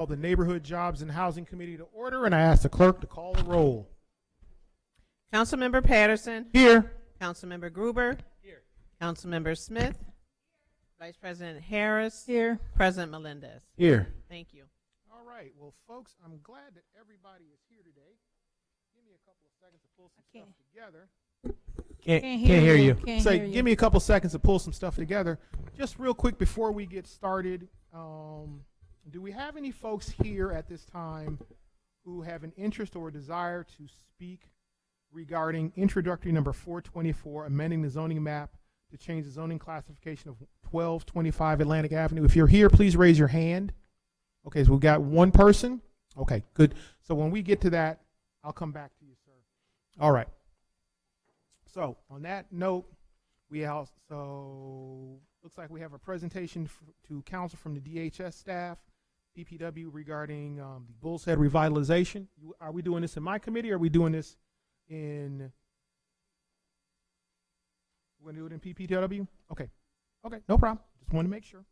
Call the Neighborhood Jobs and Housing Committee to order, and I ask the clerk to call the roll. Councilmember Patterson. Here. Councilmember Gruber. Here. Councilmember Smith. Vice President Harris. Here. President Melendez. Here. Thank you. All right. Well, folks, I'm glad that everybody is here today. Give me a couple of seconds to pull some stuff together. Can't hear you. Can't Say, hear you. give me a couple seconds to pull some stuff together. Just real quick before we get started, do we have any folks here at this time who have an interest or a desire to speak regarding introductory number 424, amending the zoning map to change the zoning classification of 1225 Atlantic Avenue? If you're here, please raise your hand. Okay, so we've got one person. Okay, good. So when we get to that, I'll come back to you, sir. All right. So on that note, we also, looks like we have a presentation to council from the DHS staff, DPW, regarding the Bull's Head revitalization. Are we doing this in my committee, or are we doing this in, we're going to do it in PPW? Okay, no problem. Just want to make sure.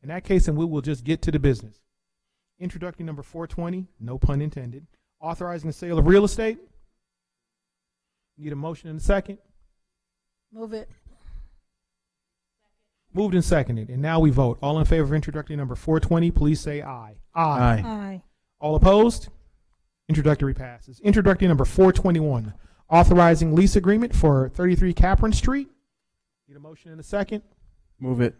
In that case, then we will just get to the business. Introductory number 420, no pun intended. Authorizing the sale of real estate. Need a motion in a second. Move it. Moved and seconded, and now we vote. All in favor of introductory number 420, please say aye. Aye. Aye. All opposed? Introductory passes. Introductory number 421, authorizing lease agreement for 33 Capron Street. Need a motion in a second. Move it.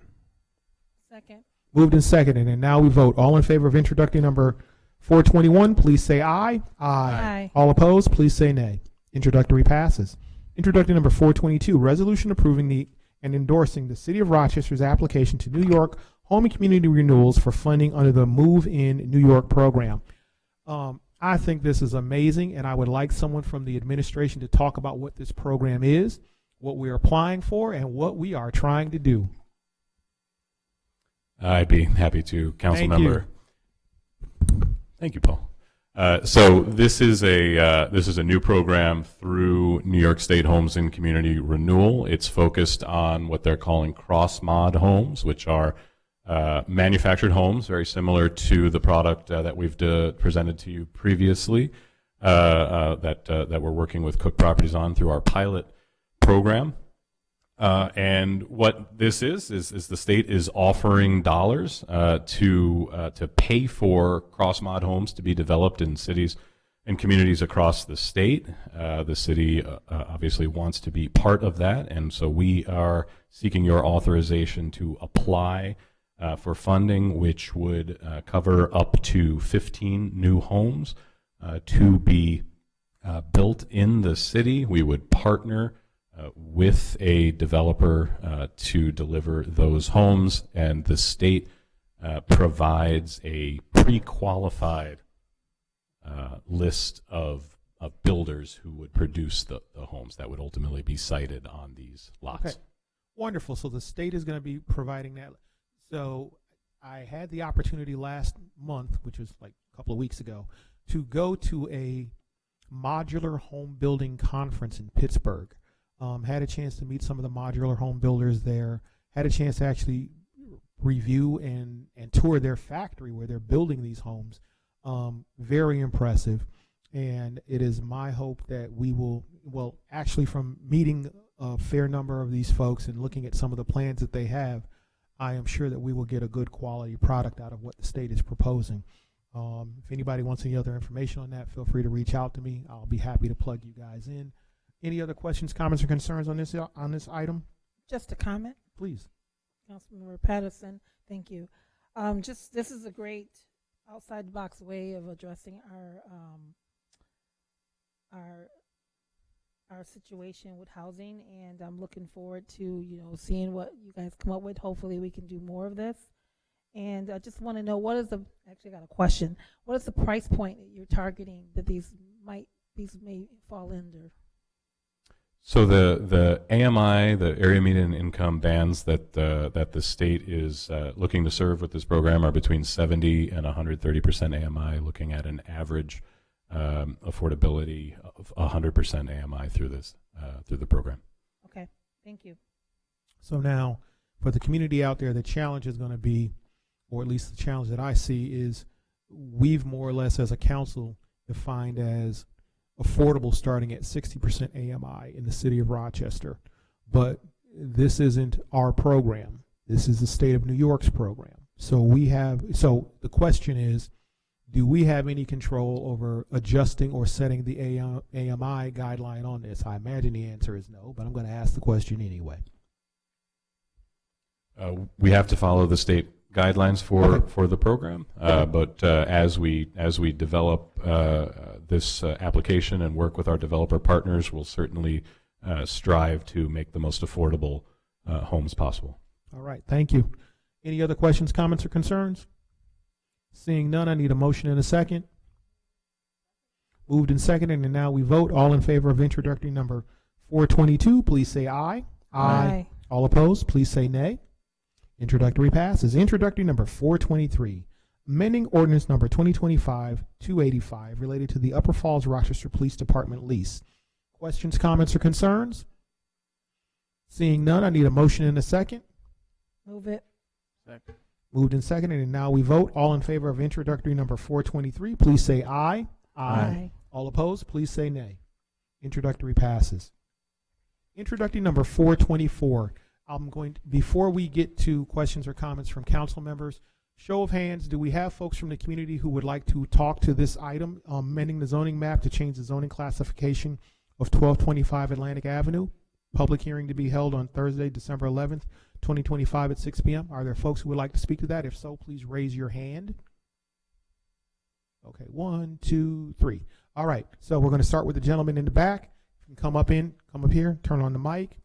Second. Moved and seconded, and now we vote. All in favor of introductory number 421, please say aye. Aye. All opposed, please say nay. Introductory passes. Introductory number 422, resolution approving and endorsing the City of Rochester's application to New York Home and Community Renewals for funding under the Move in New York program. I think this is amazing, and I would like someone from the administration to talk about what this program is, what we're applying for, and what we are trying to do. I'd be happy to, Council Thank Member. Thank you, Paul. So this is a new program through New York State Homes and Community Renewal. It's focused on what they're calling cross-mod homes, which are manufactured homes, very similar to the product that we've presented to you previously, that we're working with Cook Properties on through our pilot program. And what this is the state is offering dollars to pay for cross-mod homes to be developed in cities and communities across the state. The city obviously wants to be part of that, and so we are seeking your authorization to apply for funding, which would cover up to 15 new homes to be built in the city. We would partner with a developer to deliver those homes, and the state provides a pre-qualified list of builders who would produce the homes that would ultimately be sited on these lots. Okay. Wonderful. So the state is going to be providing that. So I had the opportunity last month, which was like a couple of weeks ago, to go to a modular home building conference in Pittsburgh. Had a chance to meet some of the modular home builders there, had a chance to actually review and tour their factory where they're building these homes. Very impressive. And it is my hope that we will, well, actually from meeting a fair number of these folks and looking at some of the plans that they have, I am sure that we will get a good quality product out of what the state is proposing. If anybody wants any other information on that, feel free to reach out to me. I'll be happy to plug you guys in. Any other questions, comments, or concerns on this item? Just a comment. Please. Councilmember Patterson, thank you. This is a great outside the box way of addressing our situation with housing, and I'm looking forward to seeing what you guys come up with. Hopefully we can do more of this. And I just want to know, actually I got a question. What is the price point that you're targeting that these may fall under? So the AMI, the area median income bands that the state is looking to serve with this program are between 70 and 130% AMI, looking at an average affordability of 100% AMI through the program. Okay, thank you. So now, for the community out there, the challenge is going to be, or at least the challenge that I see is we've more or less as a council defined as affordable starting at 60% AMI in the city of Rochester. But this isn't our program. This is the state of New York's program. So the question is, do we have any control over adjusting or setting the AMI guideline on this? I imagine the answer is no, but I'm going to ask the question anyway. We have to follow the state guidelines for the program, but as we develop this application and work with our developer partners, we'll certainly strive to make the most affordable homes possible. All right, thank you. Any other questions, comments, or concerns? Seeing none, I need a motion and a second. Moved and seconded, and now we vote. All in favor of introductory number 422, please say aye. Aye. All opposed, please say nay. Introductory passes. Introductory number 423, amending ordinance number 2025-285 related to the Upper Falls Rochester Police Department lease. Questions, comments, or concerns? Seeing none, I need a motion and a second. Move it. Second. Moved and seconded, and now we vote. All in favor of introductory number 423, please say aye. Aye. All opposed, please say nay. Introductory passes. Introductory number 424. Before we get to questions or comments from council members, show of hands, do we have folks from the community who would like to talk to this item, amending the zoning map to change the zoning classification of 1225 Atlantic Avenue? Public hearing to be held on Thursday, December 11th, 2025 at 6 p.m. Are there folks who would like to speak to that? If so, please raise your hand. Okay, 1, 2, 3. All right, so we're going to start with the gentleman in the back. You can come up here, turn on the mic.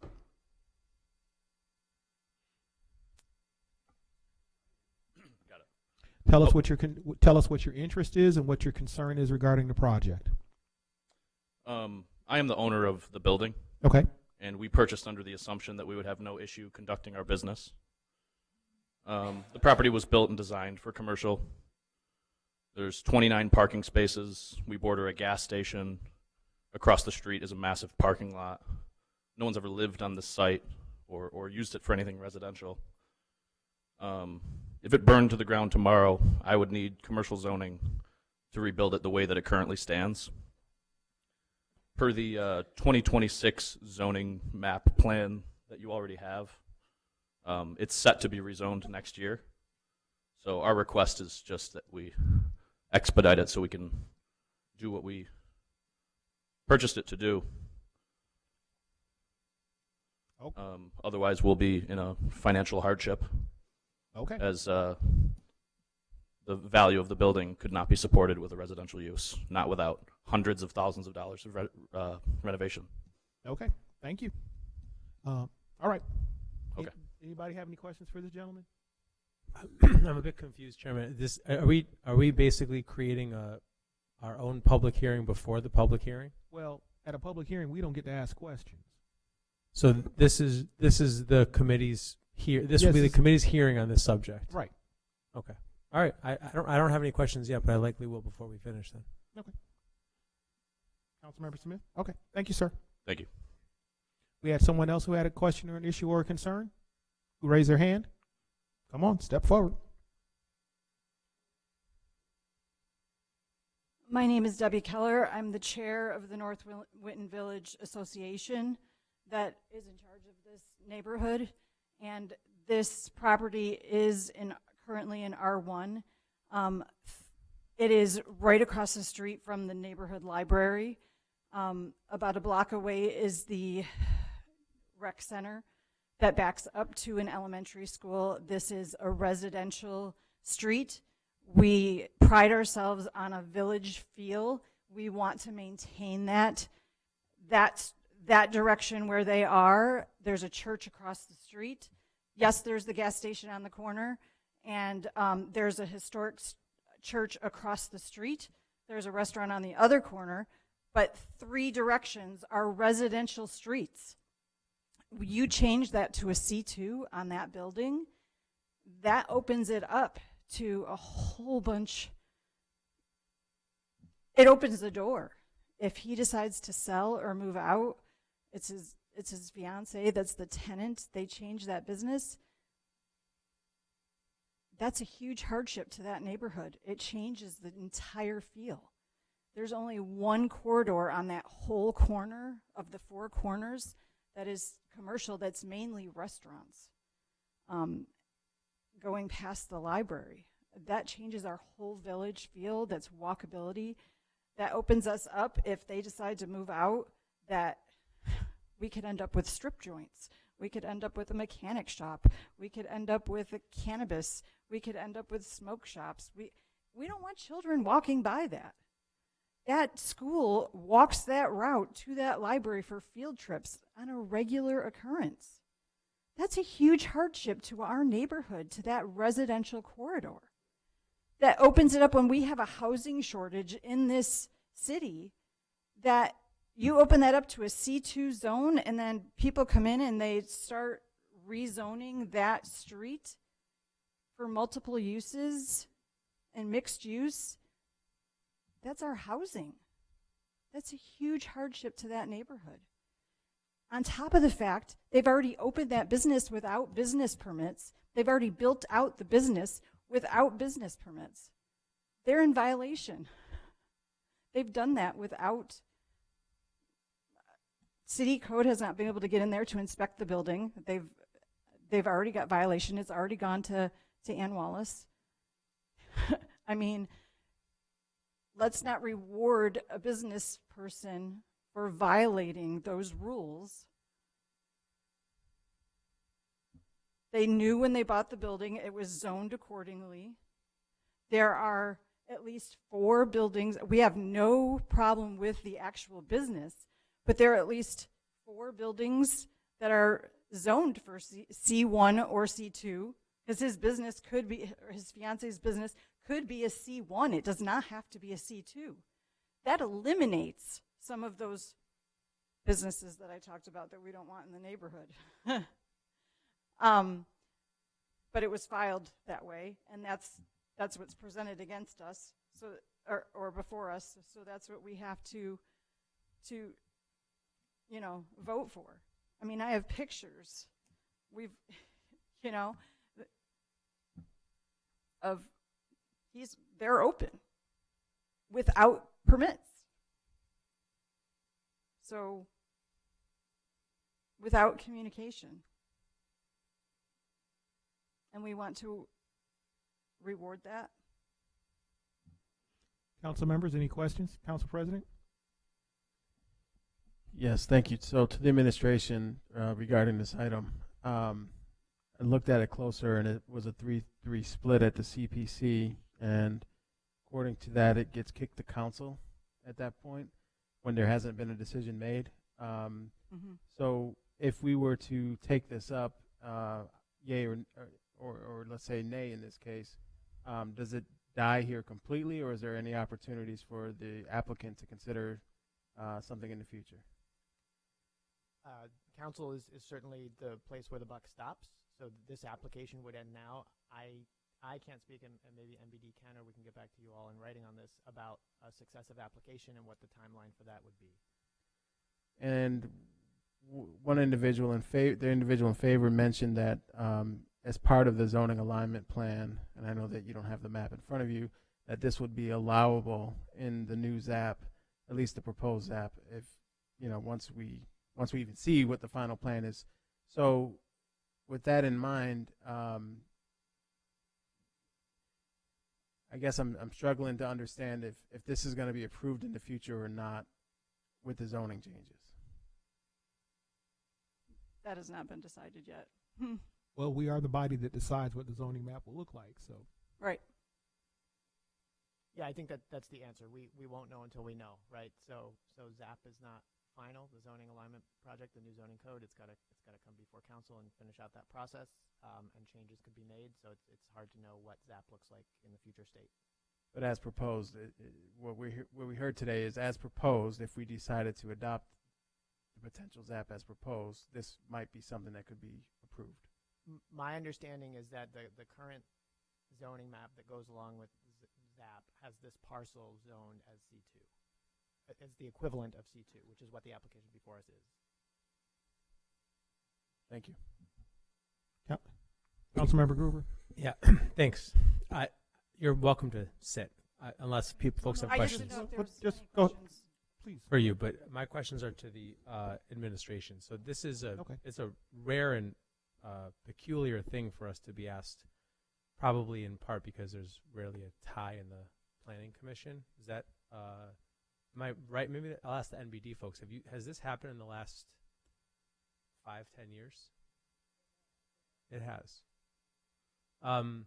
Got it. Tell us what your interest is and what your concern is regarding the project. I am the owner of the building, Okay. and we purchased under the assumption that we would have no issue conducting our business. The property was built and designed for commercial. There's 29 parking spaces. We border a gas station. Across the street is a massive parking lot. No one's ever lived on this site or used it for anything residential. If it burned to the ground tomorrow, I would need commercial zoning to rebuild it the way that it currently stands. Per the 2026 zoning map plan that you already have, it's set to be rezoned next year. So our request is just that we expedite it so we can do what we purchased it to do. Okay. Otherwise, we'll be in a financial hardship. Okay. As the value of the building could not be supported with a residential use, not without hundreds of thousands of dollars of renovation. Okay. Thank you. All right. Okay. Anybody have any questions for this gentleman? I'm a bit confused, Chairman. Are we basically creating our own public hearing before the public hearing? Well, at a public hearing, we don't get to ask questions. So this is the committee's here. This will be the committee's hearing on this subject. Right. Okay. All right. I don't have any questions yet, but I likely will before we finish then. Okay. Councilmember Smith? Okay. Thank you, sir. Thank you. We had someone else who had a question or an issue or a concern who raised their hand. Come on, step forward. My name is Debbie Keller. I'm the chair of the North Winton Village Association that is in charge of this neighborhood. And this property is currently in R1. It is right across the street from the neighborhood library. About a block away is the rec center that backs up to an elementary school. This is a residential street. We pride ourselves on a village feel. We want to maintain that. That direction where they are, there's a church across the street. Yes, there's the gas station on the corner, and there's a historic church across the street. There's a restaurant on the other corner, but 3 directions are residential streets. You change that to a C2 on that building, that opens it up to a whole bunch. It opens the door. If he decides to sell or move out, it's his fiance that's the tenant. They change that business. that's a huge hardship to that neighborhood. It changes the entire feel. There's only one corridor on that whole corner of the four corners that is commercial, that's mainly restaurants. Going past the library, that changes our whole village feel. That's walkability. That opens us up if they decide to move out, that we could end up with strip joints. We could end up with a mechanic shop. We could end up with a cannabis. We could end up with smoke shops. We don't want children walking by that. That school walks that route to that library for field trips on a regular occurrence. That's a huge hardship to our neighborhood, to that residential corridor. That opens it up when we have a housing shortage in this city, that you open that up to a C2 zone, and then people come in and they start rezoning that street for multiple uses and mixed use. That's our housing. That's a huge hardship to that neighborhood. On top of the fact, they've already opened that business without business permits. They've already built out the business without business permits. They're in violation. They've done that without. City code has not been able to get in there to inspect the building. They've already got violation. It's already gone to Ann Wallace. I mean, let's not reward a business person for violating those rules. They knew when they bought the building it was zoned accordingly. There are at least 4 buildings. We have no problem with the actual business, but there are at least 4 buildings that are zoned for C1 or C2, because his business could be, or his fiance's business could be a C1. It does not have to be a C2. That eliminates some of those businesses that I talked about that we don't want in the neighborhood. But it was filed that way, and that's what's presented against us, so or before us. So that's what we have to vote for. I mean, I have pictures. They're open without permits. So without communication. And we want to reward that. Council members, any questions? Council President? Yes, thank you. So to the administration regarding this item, I looked at it closer, and it was a 3-3 split at the CPC, and according to that, it gets kicked to council at that point when there hasn't been a decision made. So if we were to take this up, yay or let's say nay in this case, does it die here completely, or is there any opportunities for the applicant to consider something in the future? Council is certainly the place where the buck stops. So this application would end now. I can't speak, and maybe MBD can, or we can get back to you all in writing on this about a successive application and what the timeline for that would be. And one individual the individual in favor mentioned that as part of the zoning alignment plan, and I know that you don't have the map in front of you, that this would be allowable in the new ZAP, at least the proposed ZAP, if once we even see what the final plan is. So with that in mind, I guess I'm struggling to understand if this is going to be approved in the future or not with the zoning changes. That has not been decided yet. Well, we are the body that decides what the zoning map will look like, so. Right. Yeah, I think that's the answer. We won't know until we know, right? So ZAP is not final. The zoning alignment project, the new zoning code, it's gotta come before council and finish out that process, and changes could be made. So it's hard to know what ZAP looks like in the future state. But as proposed, what we heard today is as proposed. If we decided to adopt the potential ZAP as proposed, this might be something that could be approved. My understanding is that the current zoning map that goes along with ZAP has this parcel zoned as C2, as the equivalent of C2, which is what the application before us is. Thank you. Councilmember Gruber? Yeah, thanks. You're welcome to sit, unless folks have I just questions didn't know if there was Just any go- questions. Please. for you. But my questions are to the administration. So this is Okay. it's a rare and peculiar thing for us to be asked, probably in part because there's rarely a tie in the planning commission. Is that am I right? Maybe I'll ask the NBD folks. Has this happened in the last 5-10 years? It has. I'm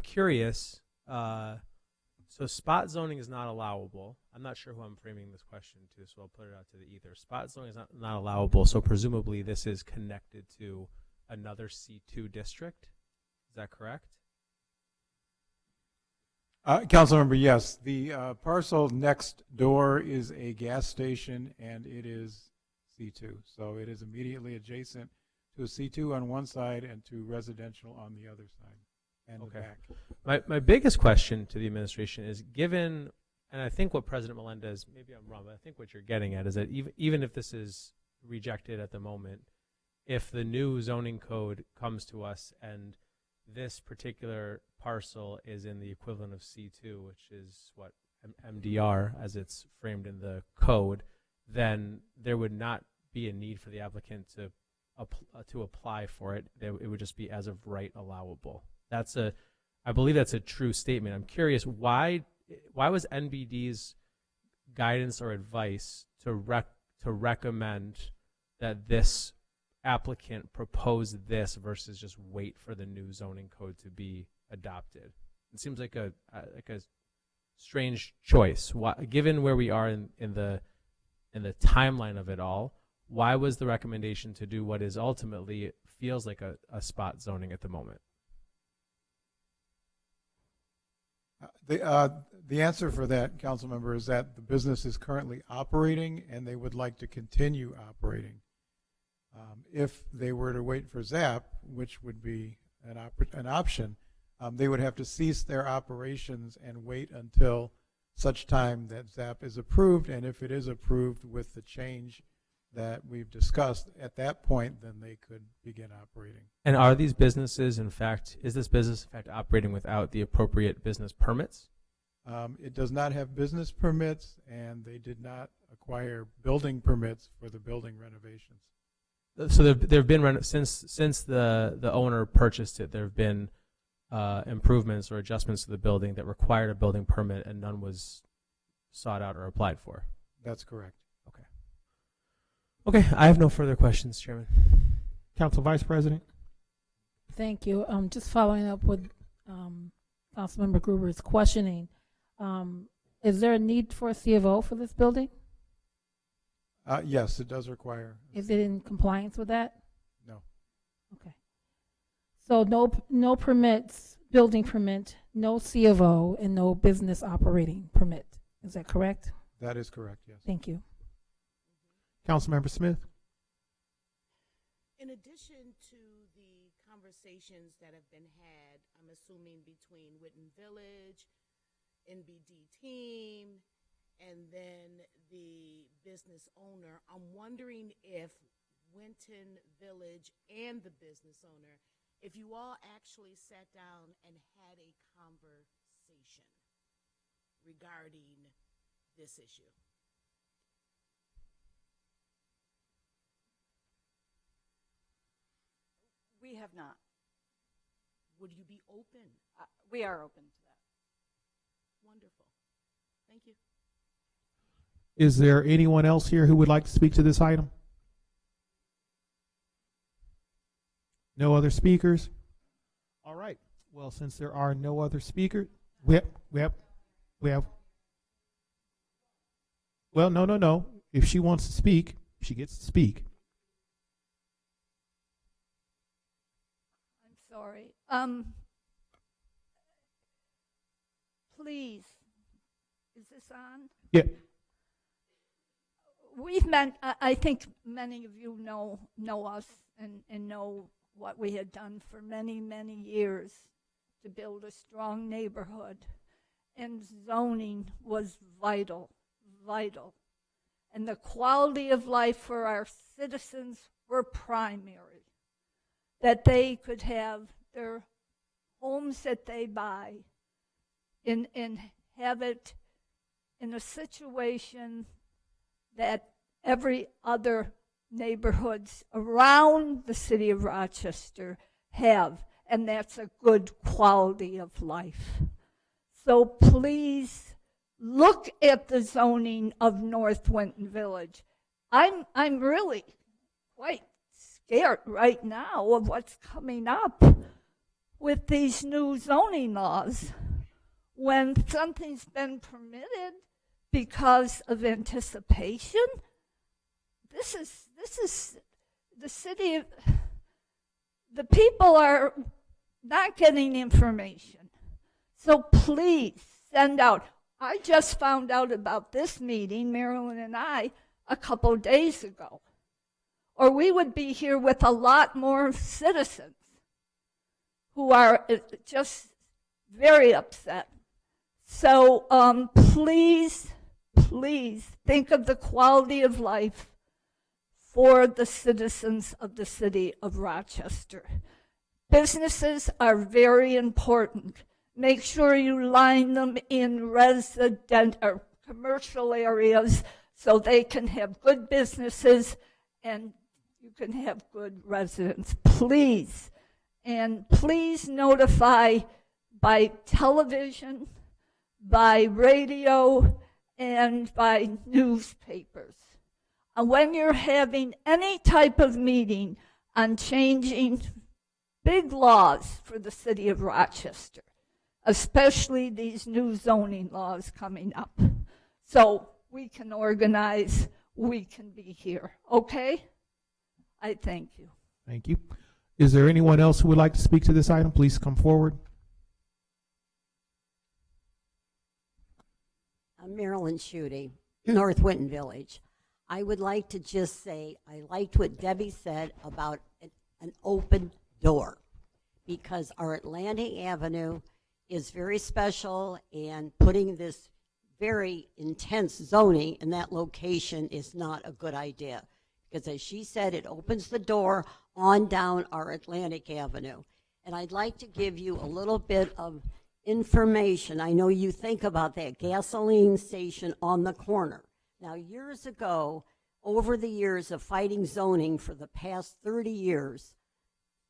curious. So spot zoning is not allowable. I'm not sure who I'm framing this question to, so I'll put it out to the ether. Spot zoning is not allowable, so presumably this is connected to another C2 district. Is that correct? Councilmember, yes. The parcel next door is a gas station, and it is C2. So it is immediately adjacent to a C2 on one side and to residential on the other side and the Okay. back. My biggest question to the administration is, given, and I think what President Melendez, maybe I'm wrong, but I think what you're getting at is that even if this is rejected at the moment, if the new zoning code comes to us and this particular parcel is in the equivalent of C2, which is what MDR as it's framed in the code, then there would not be a need for the applicant to apply for it. It would just be as of right allowable. I believe that's a true statement. I'm curious, why was NBD's guidance or advice to recommend that this applicant propose this versus just wait for the new zoning code to be adopted? It seems like a strange choice. Why, given where we are in the timeline of it all, why was the recommendation to do what is ultimately feels like a spot zoning at the moment? The answer for that, council member, is that the business is currently operating and they would like to continue operating. If they were to wait for ZAP, which would be an option, they would have to cease their operations and wait until such time that ZAP is approved. And if it is approved with the change that we've discussed, at that point, then they could begin operating. And are these businesses, in fact, is this business, in fact, operating without the appropriate business permits? It does not have business permits, and they did not acquire building permits for the building renovations. So there have been, since the owner purchased it, there have been improvements or adjustments to the building that required a building permit, and none was sought out or applied for. That's correct. Okay, I have no further questions, Chairman. Council Vice President. Thank you. Just following up with Councilmember Gruber's questioning, is there a need for a C of O for this building? Yes, it does require. Is it in compliance with that? No. Okay. So no permits, building permit, no C of O, and no business operating permit. Is that correct? That is correct, yes. Thank you. Councilmember Smith. In addition to the conversations that have been had, I'm assuming between Witten Village, NBD team, and then the business owner, I'm wondering if Winton Village and the business owner, if you all actually sat down and had a conversation regarding this issue. We have not. Would you be open? We are open to that. Wonderful. Thank you. Is there anyone else here who would like to speak to this item? No other speakers? All right. Well, since there are no other speakers, we have. Well, no. If she wants to speak, she gets to speak. Sorry. Please, is this on? Yeah. We've met, I think many of you know us and know what we had done for many, many years to build a strong neighborhood. And zoning was vital. And the quality of life for our citizens were primary. That they could have their homes that they buy and have it in a situation that every other neighborhoods around the city of Rochester have, and that's a good quality of life. So please look at the zoning of North Winton Village. I'm really quite scared right now of what's coming up with these new zoning laws. When something's been permitted because of anticipation, this is the city of, the people are not getting information. So please send out. I just found out about this meeting, Marilyn and I, a couple days ago. Or we would be here with a lot more citizens who are just very upset. So please think of the quality of life for the citizens of the city of Rochester. Businesses are very important. Make sure you line them in resident or commercial areas so they can have good businesses and you can have good residents. Please. And please notify by television, by radio, and by newspapers. And when you're having any type of meeting on changing big laws for the city of Rochester, especially these new zoning laws coming up, so we can organize, we can be here. Okay? I thank you. Thank you. Is there anyone else who would like to speak to this item? Please come forward. I'm Marilyn Schutte, North Winton Village. I would like to just say I liked what Debbie said about an open door, because our Atlantic Avenue is very special, and putting this very intense zoning in that location is not a good idea. Because as she said, it opens the door on down our Atlantic Avenue. And I'd like to give you a little bit of information. I know you think about that gasoline station on the corner. Now, years ago, over the years of fighting zoning for the past 30 years,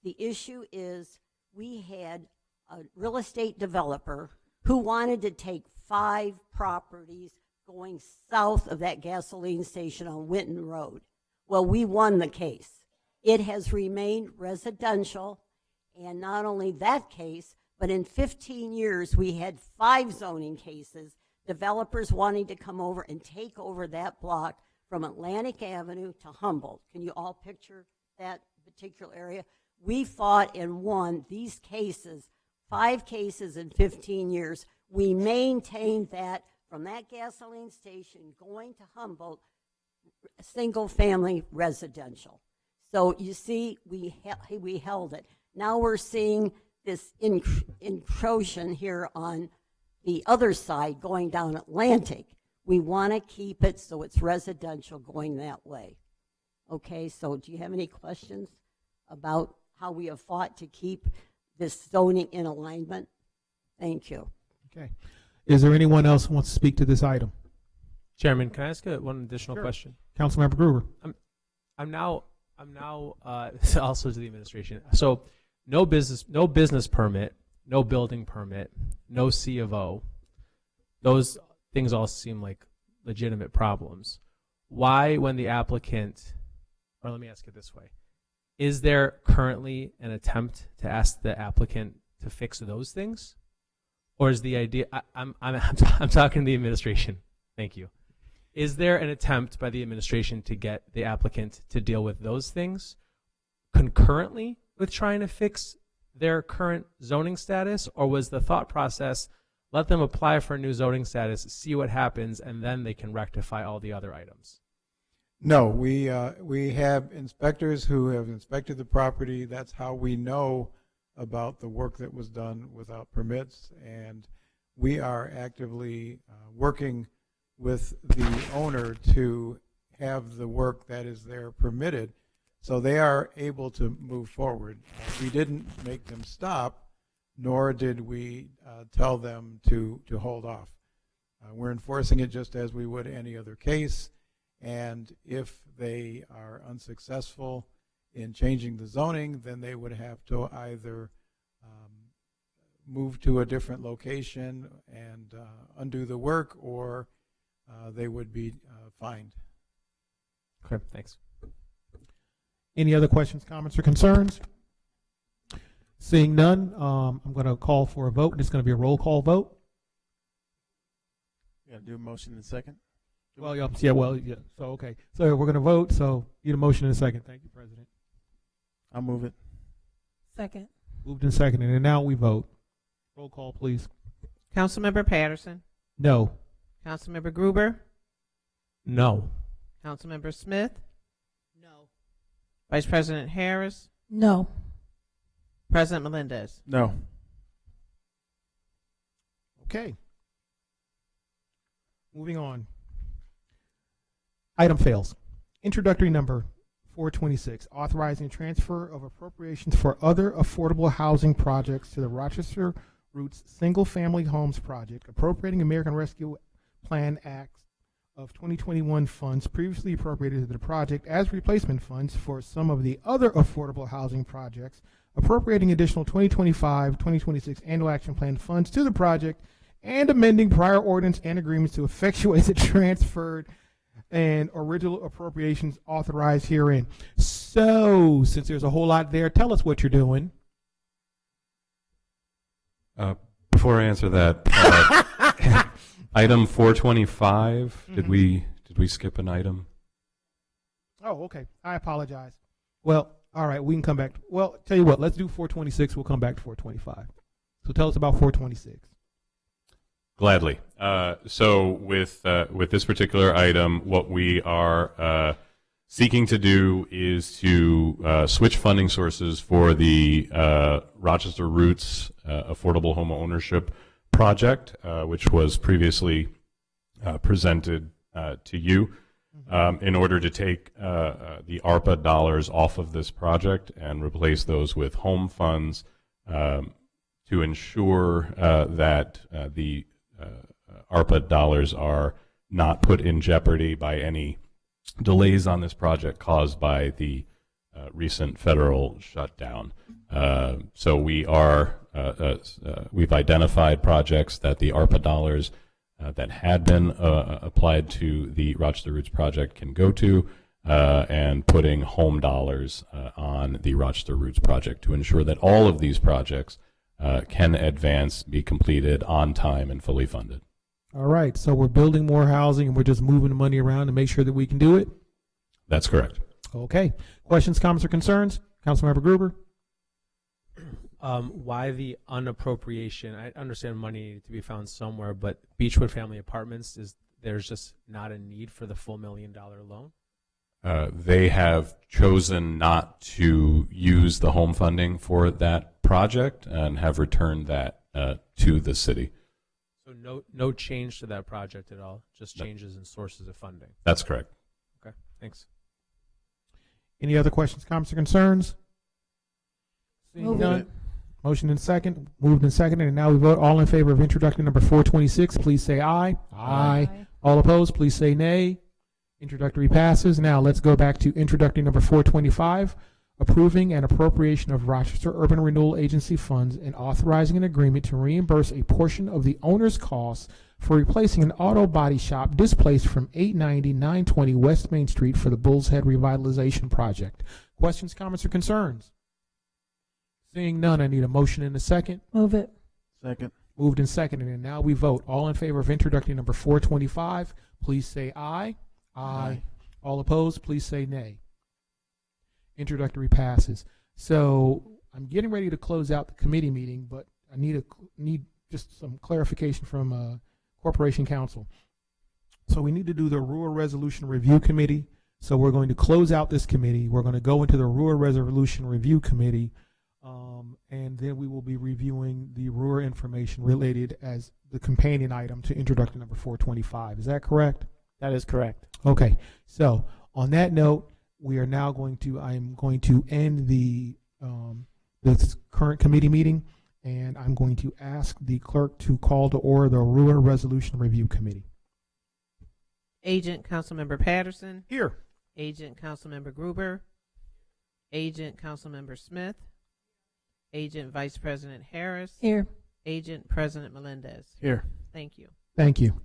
the issue is we had a real estate developer who wanted to take 5 properties going south of that gasoline station on Winton Road. Well, we won the case. It has remained residential, and not only that case, but in 15 years, we had 5 zoning cases, developers wanting to come over and take over that block from Atlantic Avenue to Humboldt. Can you all picture that particular area? We fought and won these cases, 5 cases in 15 years. We maintained that from that gasoline station going to Humboldt, single-family residential. So you see, we held it. Now we're seeing this encroachment here on the other side going down Atlantic. We want to keep it so it's residential going that way. Okay, so do you have any questions about how we have fought to keep this zoning in alignment? Thank you. Okay. Is there anyone else who wants to speak to this item? Chairman, can I ask one additional question? Councilmember Gruber. I'm now also to the administration. So no business permit, no building permit, no C of O. Those things all seem like legitimate problems. Why, when the applicant, or let me ask it this way, is there currently an attempt to ask the applicant to fix those things? Or is the idea, I'm talking to the administration. Thank you. Is there an attempt by the administration to get the applicant to deal with those things concurrently with trying to fix their current zoning status? Or was the thought process, let them apply for a new zoning status, see what happens, and then they can rectify all the other items? No, we have inspectors who have inspected the property. That's how we know about the work that was done without permits, and we are actively working with the owner to have the work that is there permitted, so they are able to move forward. We didn't make them stop. nor did we tell them to hold off. We're enforcing it just as we would any other case, and if they are unsuccessful in changing the zoning, then they would have to either move to a different location and undo the work, or they would be fined. Okay, thanks. Any other questions, comments, or concerns? Seeing none, I'm going to call for a vote. It's going to be a roll call vote. You got to do a motion in a second. Well, yeah. So, okay. So we're going to vote. So need a motion in a second. Thank you, President. I'll move it. Second. Moved and seconded, and now we vote. Roll call, please. Councilmember Patterson. No. Councilmember Gruber. No. Councilmember Smith. No. Vice President Harris. No. President Melendez. No. Okay. Moving on. Item fails. Introductory number 426, authorizing transfer of appropriations for other affordable housing projects to the Rochester Roots Single Family Homes Project, appropriating American Rescue Plan Act of 2021 funds previously appropriated to the project as replacement funds for some of the other affordable housing projects, appropriating additional 2025-2026 annual action plan funds to the project, and amending prior ordinance and agreements to effectuate the transferred and original appropriations authorized herein. So, since there's a whole lot there, tell us what you're doing. Before I answer that, item 425. Did we skip an item? Oh, okay. I apologize. Well, all right. We can come back. Well, tell you what. Let's do 426. We'll come back to 425. So tell us about 426. Gladly. So with this particular item, what we are seeking to do is to switch funding sources for the Rochester Roots Affordable Home Ownership Project, which was previously presented to you, in order to take the ARPA dollars off of this project and replace those with home funds to ensure that the ARPA dollars are not put in jeopardy by any delays on this project caused by the recent federal shutdown. So we are we've identified projects that the ARPA dollars that had been applied to the Rochester Roots project can go to, and putting home dollars on the Rochester Roots project to ensure that all of these projects can advance, be completed on time, and fully funded. All right. So we're building more housing, and we're just moving the money around to make sure that we can do it. That's correct. Okay. Questions, comments, or concerns? Councilmember Gruber. Why the unappropriation? I understand money needed to be found somewhere, but Beechwood Family Apartments, there's just not a need for the full $1 million loan? They have chosen not to use the home funding for that project and have returned that to the city. So no change to that project at all, just changes in sources of funding. That's correct. Okay, thanks. Any other questions, comments, or concerns? Seeing Move none. it. Motion and second. Moved and seconded, and now we vote. All in favor of introductory number 426, please say aye. Aye. All opposed, please say nay. Introductory passes. Now let's go back to introductory number 425, approving an appropriation of Rochester Urban Renewal Agency funds and authorizing an agreement to reimburse a portion of the owner's costs for replacing an auto body shop displaced from 890-920 West Main Street for the Bull's Head Revitalization Project. Questions, comments, or concerns? Seeing none, I need a motion and a second. Move it. Second. Moved and seconded, and now we vote. All in favor of introductory number 425, please say aye. Aye. All opposed, please say nay. Introductory passes. So I'm getting ready to close out the committee meeting, but I need just some clarification from Corporation Counsel. So we need to do the Rural Resolution Review Committee. So we're going to close out this committee. We're going to go into the Rural Resolution Review Committee, and then we will be reviewing the rural information related as the companion item to introductory number 425. Is that correct? That is correct. Okay. So on that note, we are now going to, I'm going to end the this current committee meeting, And I'm going to ask the clerk to call to order the Aurora Resolution Review Committee. Agent Councilmember Patterson. Here. Agent Councilmember Gruber. Agent Councilmember Smith. Agent Vice President Harris. Here. Agent President Melendez. Here. Thank you. Thank you.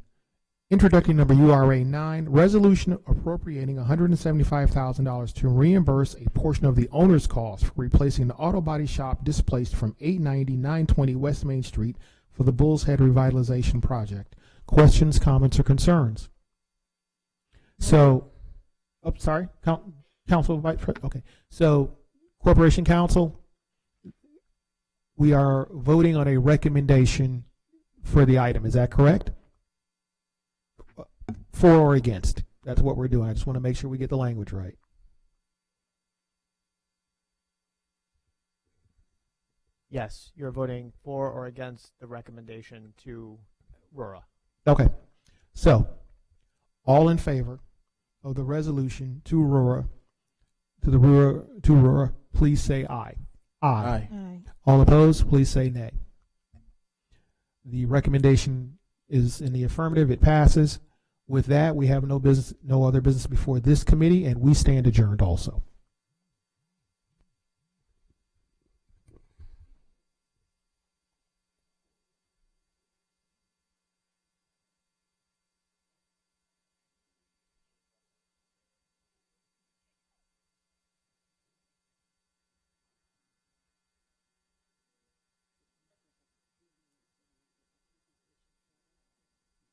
Introductory number URA 9, resolution appropriating $175,000 to reimburse a portion of the owner's cost for replacing the auto body shop displaced from 890-920 West Main Street for the Bull's Head Revitalization Project. Questions, comments, or concerns? So, oh, sorry, Council Vice President. Okay, so Corporation Council, we are voting on a recommendation for the item. Is that correct? For or against? That's what we're doing. I just want to make sure we get the language right. Yes, you're voting for or against the recommendation to RORA. Okay. So, all in favor of the resolution to RORA, please say aye. Aye. Aye. All opposed, please say nay. The recommendation is in the affirmative. It passes. With that, we have no other business before this committee, and we stand adjourned also.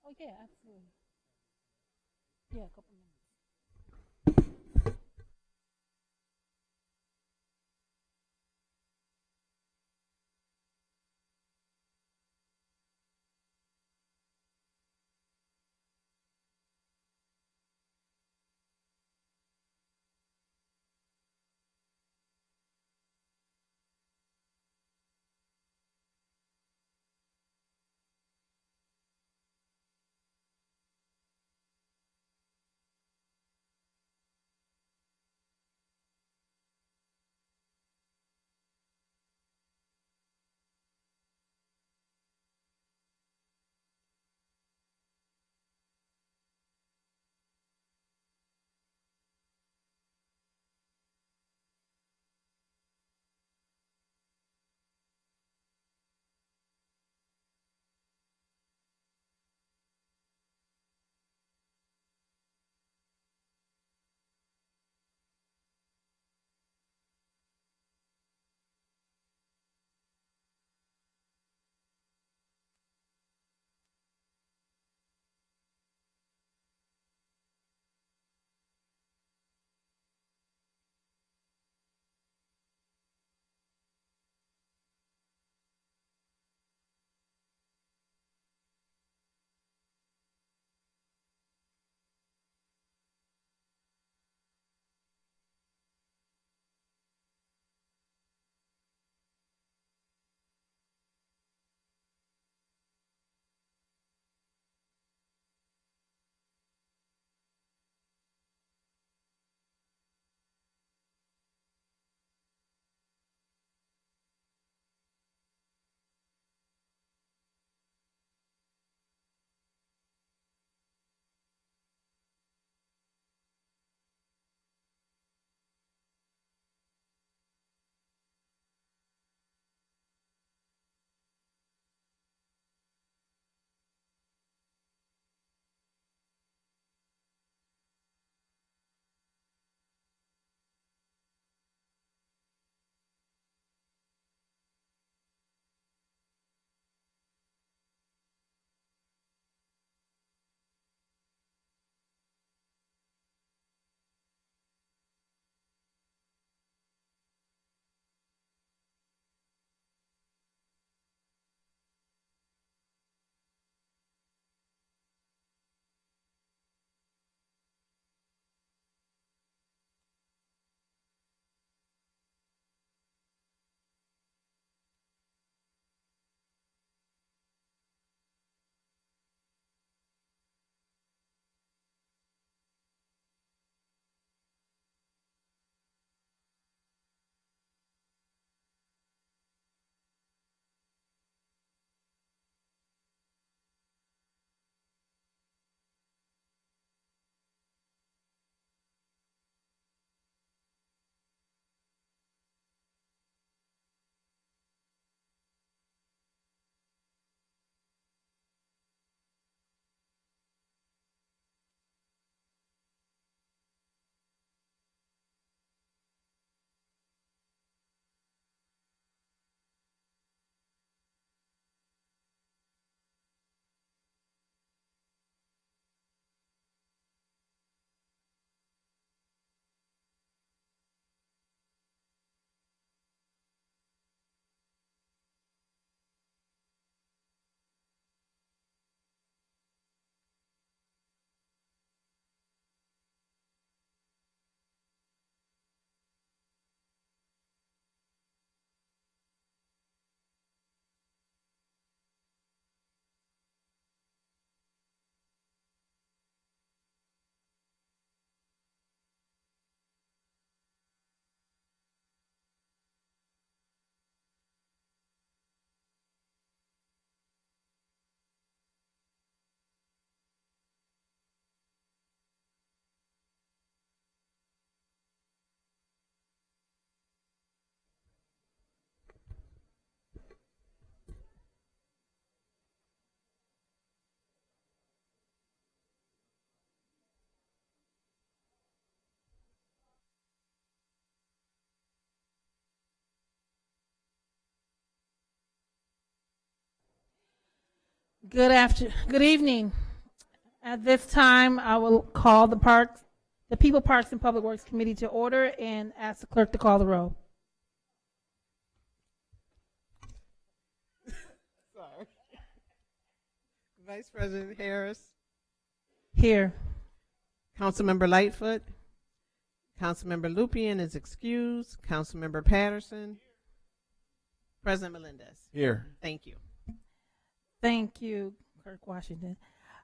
Oh, yeah, absolutely. Yeah, a couple minutes. Good evening. At this time, I will call the People, Parks, and Public Works Committee to order and ask the clerk to call the roll. Sorry. Vice President Harris. Here. Councilmember Lightfoot. Councilmember Lupien is excused. Councilmember Patterson. President Melendez. Here. Thank you. Thank you, Clerk Washington.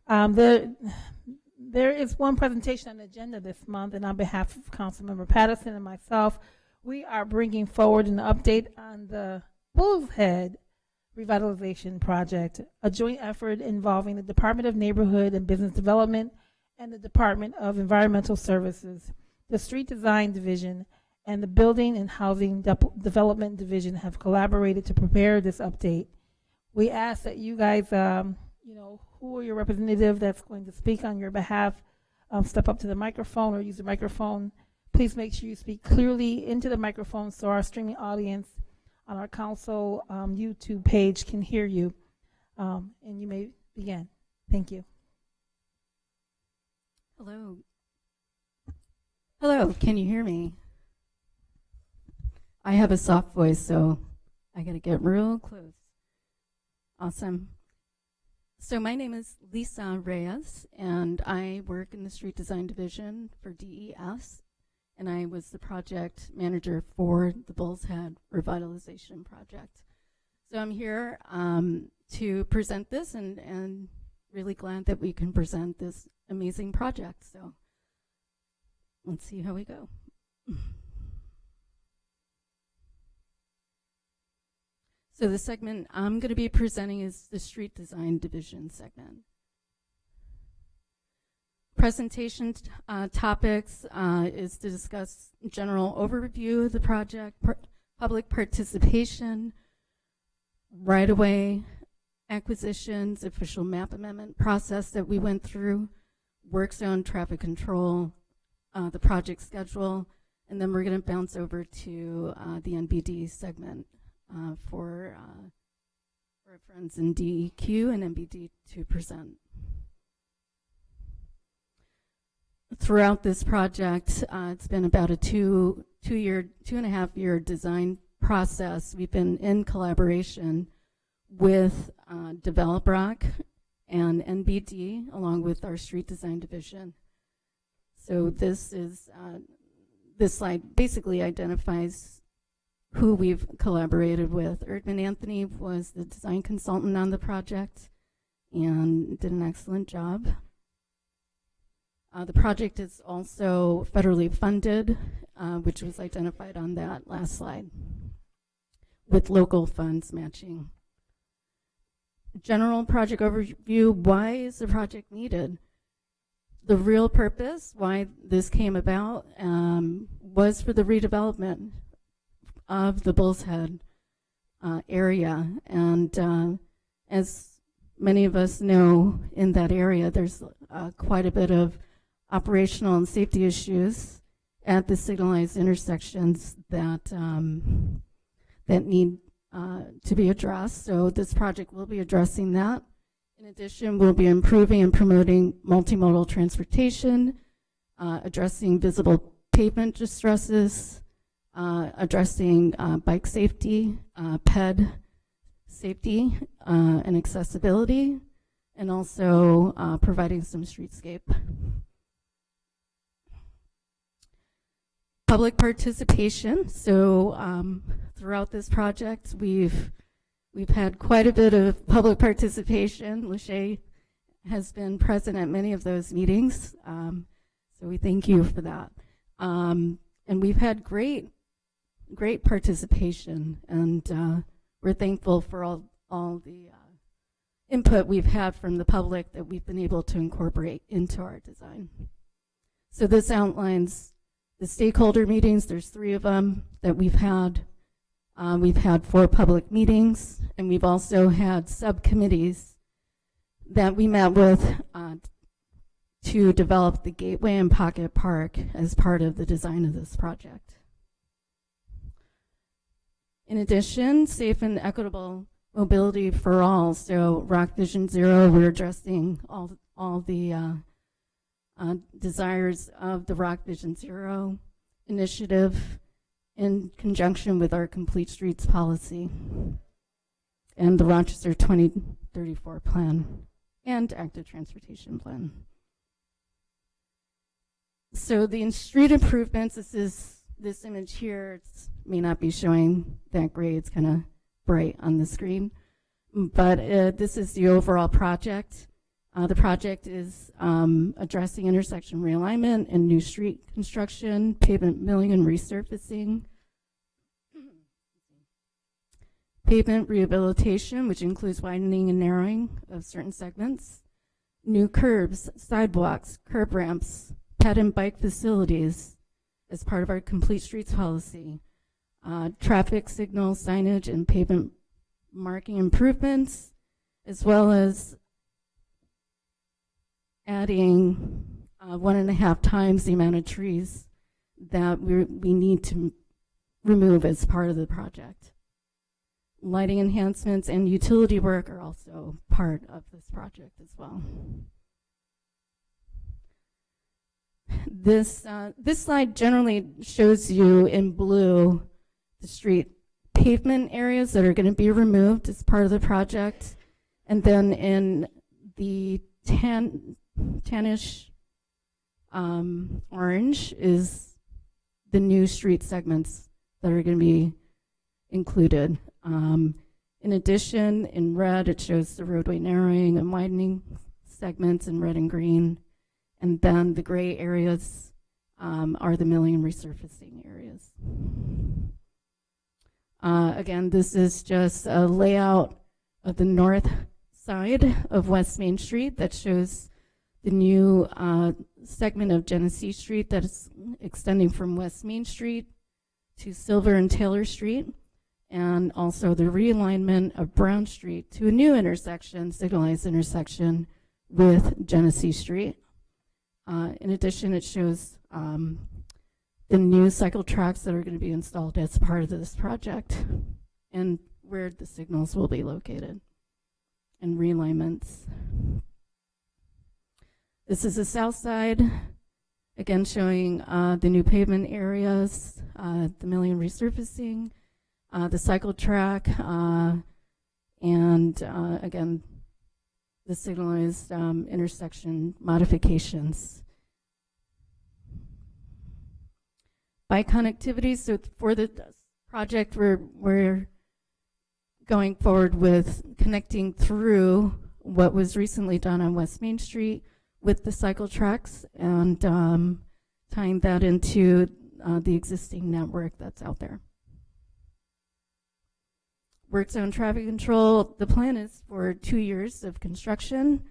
There is one presentation on the agenda this month, and on behalf of Councilmember Patterson and myself, we are bringing forward an update on the Bull's Head Revitalization Project, a joint effort involving the Department of Neighborhood and Business Development and the Department of Environmental Services, the Street Design Division, and the Building and Housing Development Division have collaborated to prepare this update. We ask that you guys, who are your representative that's going to speak on your behalf, step up to the microphone or use the microphone. Please make sure you speak clearly into the microphone so our streaming audience on our council YouTube page can hear you. And you may begin. Thank you. Hello. Hello, can you hear me? I have a soft voice, so I gotta get real close. Awesome. So my name is Lisa Reyes, and I work in the Street Design Division for DES, and I was the project manager for the Bull's Head Revitalization Project. So I'm here to present this, and really glad that we can present this amazing project. So let's see how we go. So the segment I'm going to be presenting is the Street Design Division segment. Presentation topics is to discuss general overview of the project, public participation, right-of-way acquisitions, official map amendment process that we went through, work zone traffic control, the project schedule, and then we're going to bounce over to the NBD segment for our friends in DEQ and NBD to present. Throughout this project, it's been about a two and a half year design process. We've been in collaboration with DevelopRock and NBD, along with our Street Design Division. So this slide basically identifies who we've collaborated with. Erdman Anthony was the design consultant on the project and did an excellent job. The project is also federally funded, which was identified on that last slide, with local funds matching. General project overview: why is the project needed? The real purpose why this came about was for the redevelopment of the Bull's Head area. And as many of us know, in that area, there's quite a bit of operational and safety issues at the signalized intersections that that need to be addressed. So this project will be addressing that. In addition, we'll be improving and promoting multimodal transportation, addressing visible pavement distresses, addressing bike safety, PED safety and accessibility, and also providing some streetscape. Public participation. So throughout this project, we've had quite a bit of public participation. Lachey has been present at many of those meetings, so we thank you for that. And we've had great participation, and we're thankful for all the input we've had from the public that we've been able to incorporate into our design. So this outlines the stakeholder meetings. There's 3 of them that we've had. We've had 4 public meetings, and we've also had subcommittees that we met with to develop the Gateway and Pocket Park as part of the design of this project. In addition, safe and equitable mobility for all. So Rock Vision Zero, we're addressing all the desires of the Rock Vision Zero initiative in conjunction with our Complete Streets policy and the Rochester 2034 plan and active transportation plan. So the street improvements, this image here, it may not be showing that great, it's kind of bright on the screen, but this is the overall project. The project is addressing intersection realignment and new street construction, pavement milling and resurfacing, pavement rehabilitation, which includes widening and narrowing of certain segments, new curbs, sidewalks, curb ramps, ped and bike facilities as part of our Complete Streets policy, traffic signal signage and pavement marking improvements, as well as adding 1.5 times the amount of trees that we need to remove as part of the project. Lighting enhancements and utility work are also part of this project as well. This slide generally shows you in blue the street pavement areas that are going to be removed as part of the project, and then in the tannish orange is the new street segments that are going to be included. In addition, in red, it shows the roadway narrowing and widening segments in red and green. And then the gray areas are the milling and resurfacing areas. Again, this is just a layout of the north side of West Main Street that shows the new segment of Genesee Street that is extending from West Main Street to Silver and Taylor Street, and also the realignment of Brown Street to a new intersection, signalized intersection with Genesee Street. In addition, it shows the new cycle tracks that are going to be installed as part of this project and where the signals will be located and realignments. This is the south side, again showing the new pavement areas, the milling and resurfacing, the cycle track, and again, the signalized intersection modifications. Bike connectivity, so for the project, we're going forward with connecting through what was recently done on West Main Street with the cycle tracks and tying that into the existing network that's out there. Work zone traffic control, the plan is for 2 years of construction.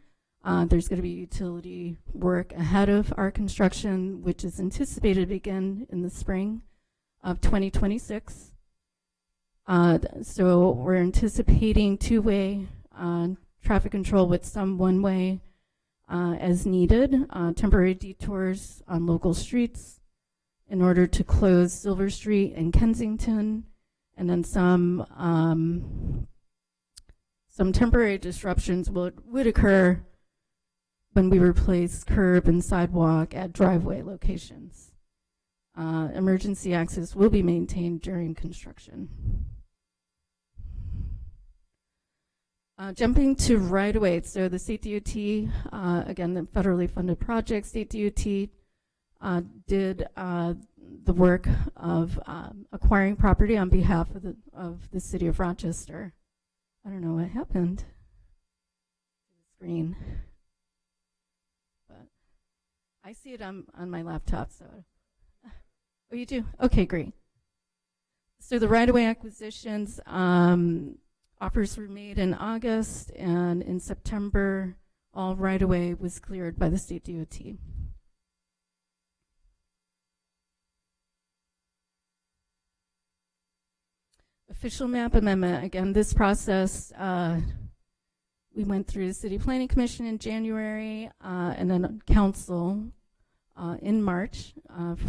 There's going to be utility work ahead of our construction, which is anticipated to begin in the spring of 2026. So we're anticipating two-way traffic control with some one-way as needed, temporary detours on local streets in order to close Silver Street and Kensington, and then some temporary disruptions would occur when we replace curb and sidewalk at driveway locations. Emergency access will be maintained during construction. Jumping to right-of-way, so the State DOT, again, the federally funded project, State DOT did the work of acquiring property on behalf of the city of Rochester. I don't know what happened to the screen, but I see it on my laptop. So, oh, you do? Okay, great. So the right-of-way acquisitions, offers were made in August, and in September, all right-of-way was cleared by the State DOT. Official map amendment, again, this process, we went through the City Planning Commission in January, and then Council in March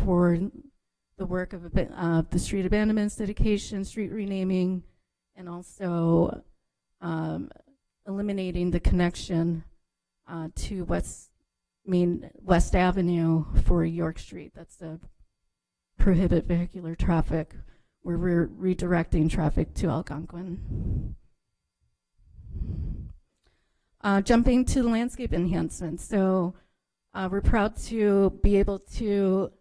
for the work of the street abandonments dedication, street renaming, and also um, eliminating the connection to West Avenue for York Street. That's the prohibit vehicular traffic, where we're redirecting traffic to Algonquin. Jumping to the landscape enhancements. So we're proud to be able to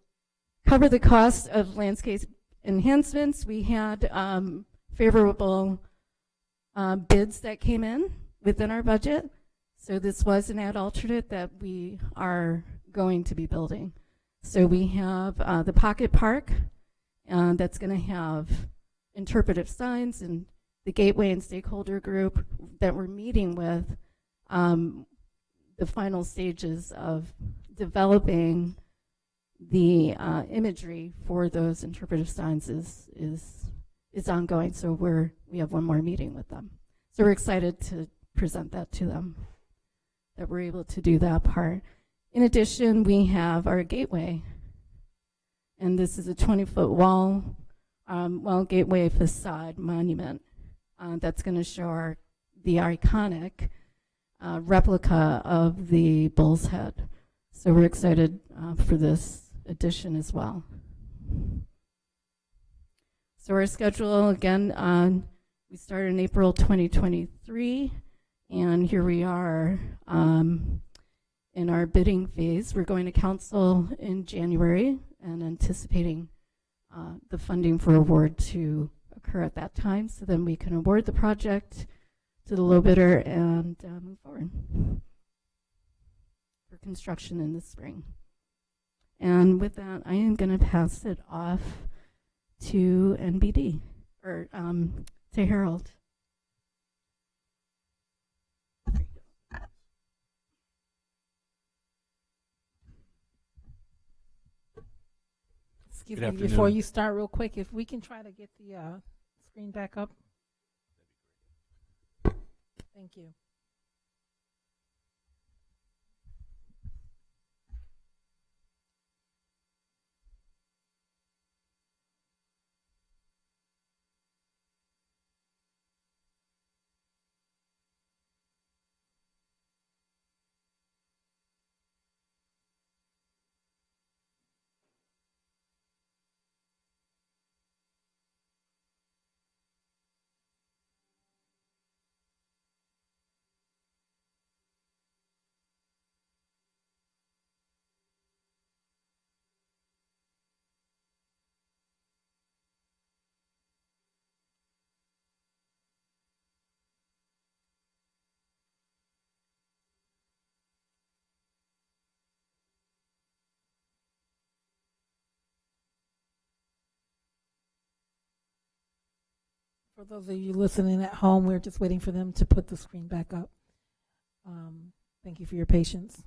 cover the cost of landscape enhancements. We had favorable bids that came in within our budget. So this was an ad alternate that we are going to be building. So we have the Pocket Park that's going to have interpretive signs, and the Gateway and stakeholder group that we're meeting with the final stages of developing the imagery for those interpretive signs is ongoing. So we have one more meeting with them. So we're excited to present that to them, that we're able to do that part. In addition, we have our gateway, and this is a 20-foot wall gateway facade monument that's going to show the iconic replica of the bull's head. So we're excited for this addition as well. So our schedule, again, we started in April 2023, and here we are in our bidding phase. We're going to council in January and anticipating the funding for award to occur at that time, so then we can award the project to the low bidder and move forward for construction in the spring. And with that, I am going to pass it off to NBD, or to Harold. Excuse me, before you start, real quick, if we can try to get the screen back up. Thank you. For those of you listening at home, we're just waiting for them to put the screen back up. Thank you for your patience.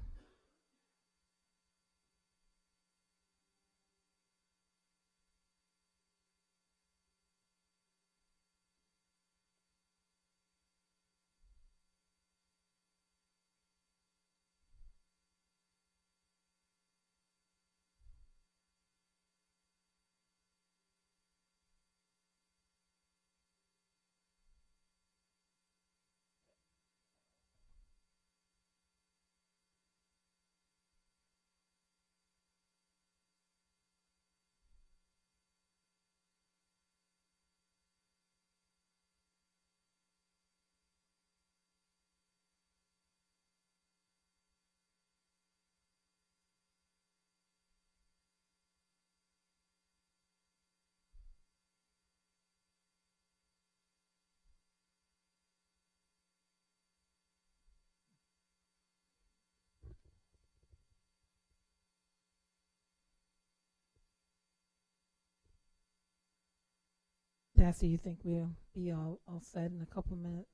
Darcy, you think we'll be all set in a couple minutes?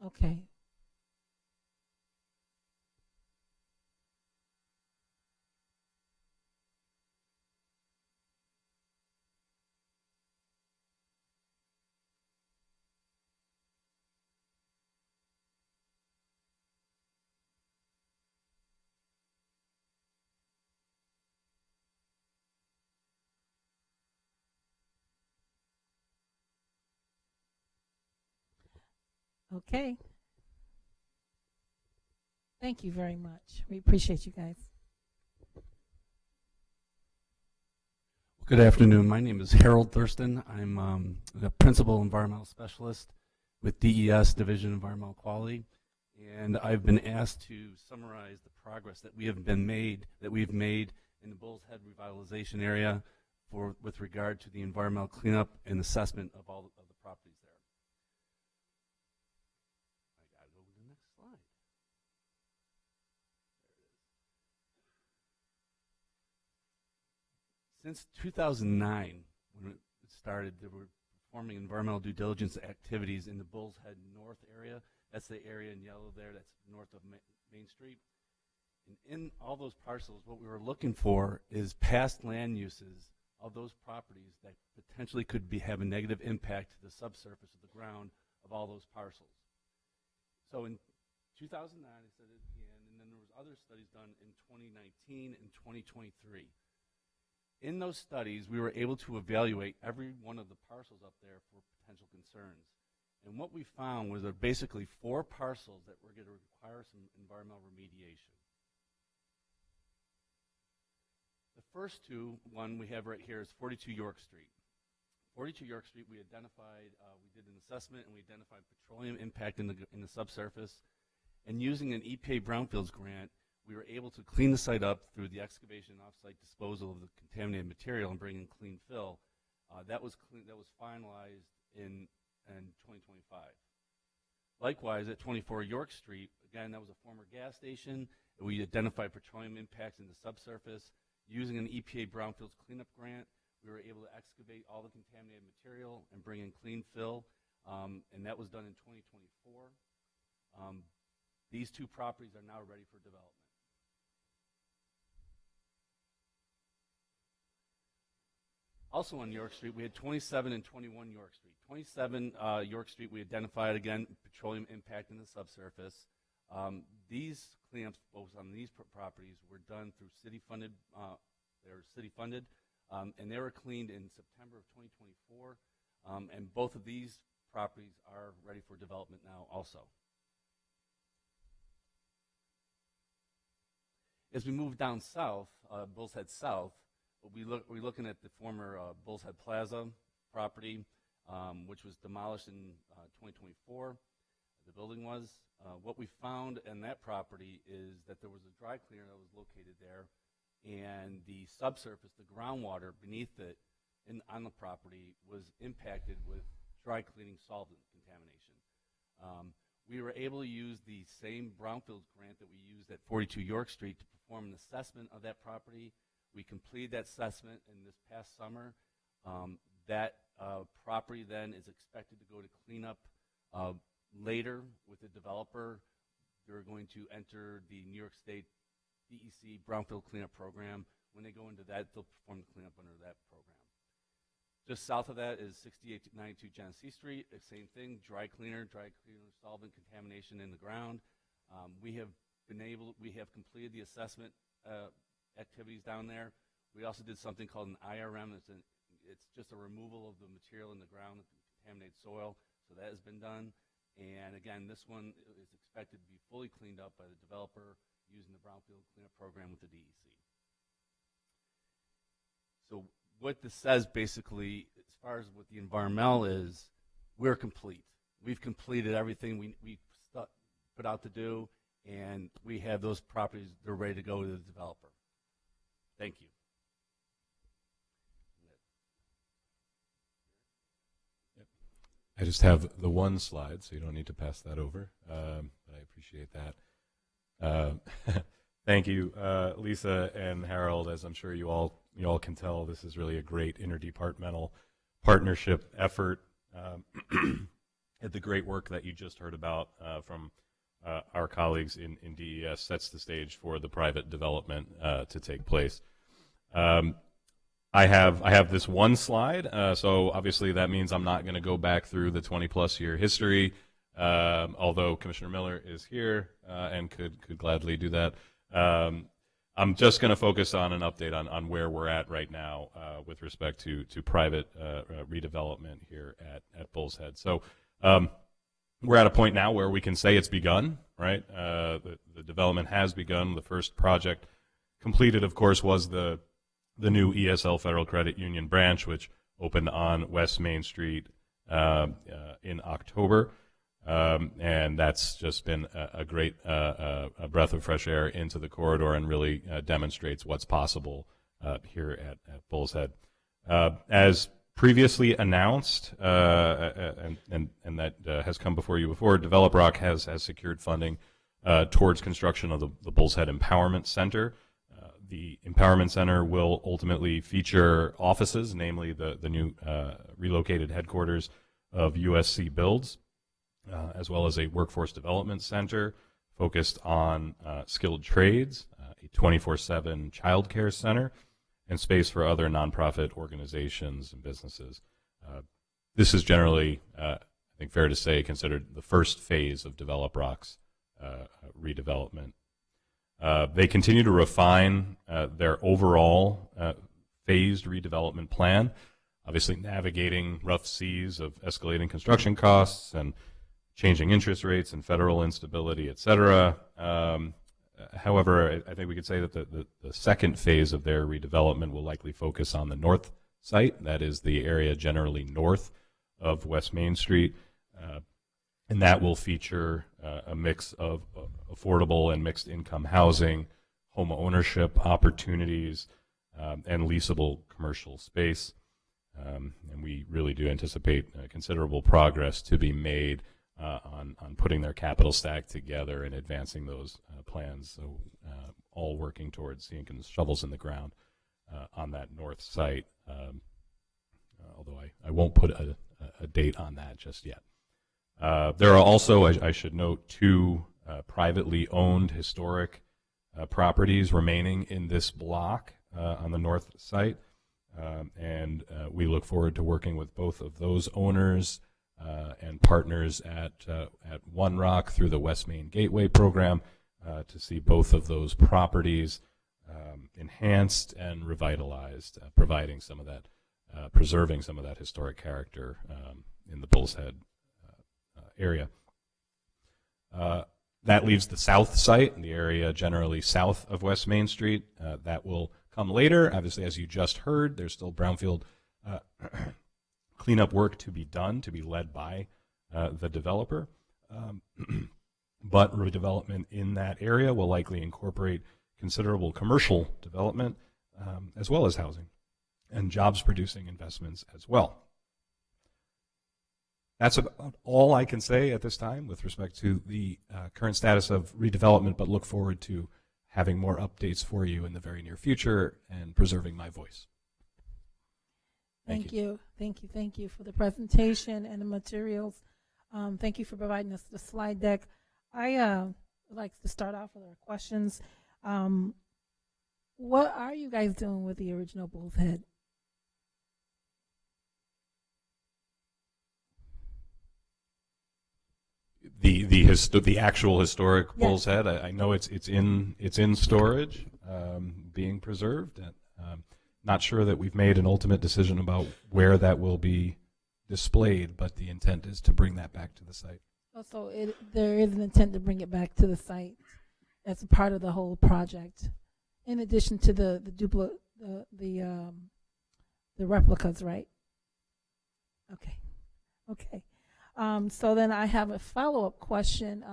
Okay. Okay. Thank you very much. We appreciate you guys. Good afternoon. My name is Harold Thurston. I'm the Principal Environmental Specialist with DES, Division of Environmental Quality, and I've been asked to summarize the progress that we've made in the Bull's Head revitalization area with regard to the environmental cleanup and assessment of all of the properties there. I gotta go to the next slide. Since 2009, when it started, there were performing environmental due diligence activities in the Bull's Head North area. That's the area in yellow there, that's north of Main Street. And in all those parcels, what we were looking for is past land uses of those properties that potentially could have a negative impact to the subsurface of the ground of all those parcels. So in 2009, I said it again, and then there was other studies done in 2019 and 2023. In those studies, we were able to evaluate every one of the parcels up there for potential concerns. And what we found was there were basically 4 parcels that were going to require some environmental remediation. The first one we have right here is 42 York Street. 42 York Street, we identified, we did an assessment and we identified petroleum impact in the subsurface. And using an EPA Brownfields grant, we were able to clean the site up through the excavation and off-site disposal of the contaminated material and bring in clean fill. That was finalized in 2025. Likewise, at 24 York Street, again, that was a former gas station. We identified petroleum impacts in the subsurface. Using an EPA Brownfields cleanup grant, we were able to excavate all the contaminated material and bring in clean fill, and that was done in 2024. These 2 properties are now ready for development. Also on York Street, we had 27 and 21 York Street. 27 York Street, we identified, again, petroleum impact in the subsurface. These cleanups, both on these properties, were done through city-funded, and they were cleaned in September of 2024, and both of these properties are ready for development now also. As we move down south, Bull's Head South, we're looking at the former Bull's Head Plaza property, which was demolished in 2024. The building was. What we found in that property is that there was a dry cleaner that was located there, and the subsurface, the groundwater beneath it on the property was impacted with dry cleaning solvent contamination. We were able to use the same Brownfields grant that we used at 42 York Street to perform an assessment of that property. We completed that assessment in this past summer. That property then is expected to go to cleanup later with the developer. They're going to enter the New York State DEC Brownfield Cleanup Program. When they go into that, they'll perform the cleanup under that program. Just south of that is 6892 Genesee Street. Same thing, dry cleaner solvent contamination in the ground. We have completed the assessment activities down there. We also did something called an IRM. It's just a removal of the material in the ground, the contaminated soil. So that has been done. And again, this one is expected to be fully cleaned up by the developer using the Brownfield Cleanup Program with the DEC. So what this says basically, as far as what the environmental is, we're complete. We've completed everything we put out to do, and we have those properties, they're ready to go to the developer. Thank you. I just have the one slide, so you don't need to pass that over, but I appreciate that. Thank you, Lisa and Harold. As I'm sure you all can tell, this is really a great interdepartmental partnership effort. The great work that you just heard about from our colleagues in DES sets the stage for the private development to take place. I have this one slide, so obviously that means I'm not going to go back through the 20-plus year history, although Commissioner Miller is here and could gladly do that. I'm just going to focus on an update on where we're at right now with respect to private redevelopment here at Bull's Head. So we're at a point now where we can say it's begun, right? The development has begun. The first project completed, of course, was the new ESL Federal Credit Union branch, which opened on West Main Street in October. And that's just been a great a breath of fresh air into the corridor and really demonstrates what's possible here at Bull's Head. As previously announced, and that has come before you before, Develop Rock has secured funding towards construction of the Bull's Head Empowerment Center. The Empowerment Center will ultimately feature offices, namely the new relocated headquarters of USC Builds, as well as a workforce development center focused on skilled trades, a 24/7 childcare center, and space for other nonprofit organizations and businesses. This is generally, I think fair to say, considered the first phase of Develop Rock's redevelopment. They continue to refine their overall phased redevelopment plan, obviously navigating rough seas of escalating construction costs and changing interest rates and federal instability, et cetera. However, I think we could say that the second phase of their redevelopment will likely focus on the north site, that is the area generally north of West Main Street, and that will feature a mix of affordable and mixed income housing, home ownership opportunities, and leasable commercial space. And we really do anticipate considerable progress to be made on putting their capital stack together and advancing those plans. So all working towards seeing shovels in the ground on that north site, although I won't put a date on that just yet. There are also, I should note, two privately owned historic properties remaining in this block on the north site, and we look forward to working with both of those owners and partners at One Rock through the West Main Gateway program to see both of those properties enhanced and revitalized, providing some of that, preserving some of that historic character in the Bull's Head area. That leaves the south site, the area generally south of West Main Street. That will come later. Obviously, as you just heard, there's still brownfield cleanup work to be done, to be led by the developer. But redevelopment in that area will likely incorporate considerable commercial development as well as housing and jobs-producing investments as well. That's about all I can say at this time with respect to the current status of redevelopment, but look forward to having more updates for you in the very near future and preserving my voice. Thank you for the presentation and the materials. Thank you for providing us the slide deck. I would like to start off with our questions. What are you guys doing with the original Bull's Head? The actual historic Bull's Head. I know it's in storage, being preserved. Not sure that we've made an ultimate decision about where that will be displayed, but the intent is to bring that back to the site. Oh, so there is an intent to bring it back to the site as a part of the whole project, in addition to the replicas, right? Okay. So then I have a follow-up question.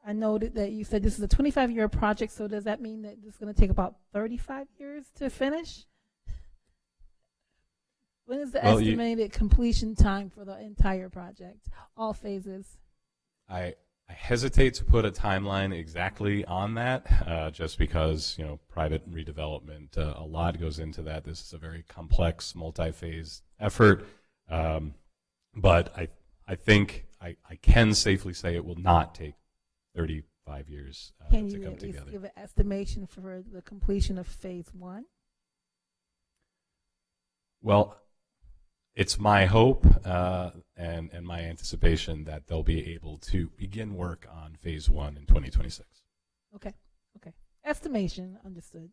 I noted that you said this is a 25-year project, so does that mean that this is going to take about 35 years to finish? When is the estimated completion time for the entire project, all phases? I hesitate to put a timeline exactly on that, just because, private redevelopment, a lot goes into that. This is a very complex, multi-phase effort. But I think I can safely say it will not take 35 years to come together. Can you give an estimation for the completion of phase one? Well, it's my hope and my anticipation that they'll be able to begin work on phase one in 2026. Okay. Estimation, understood.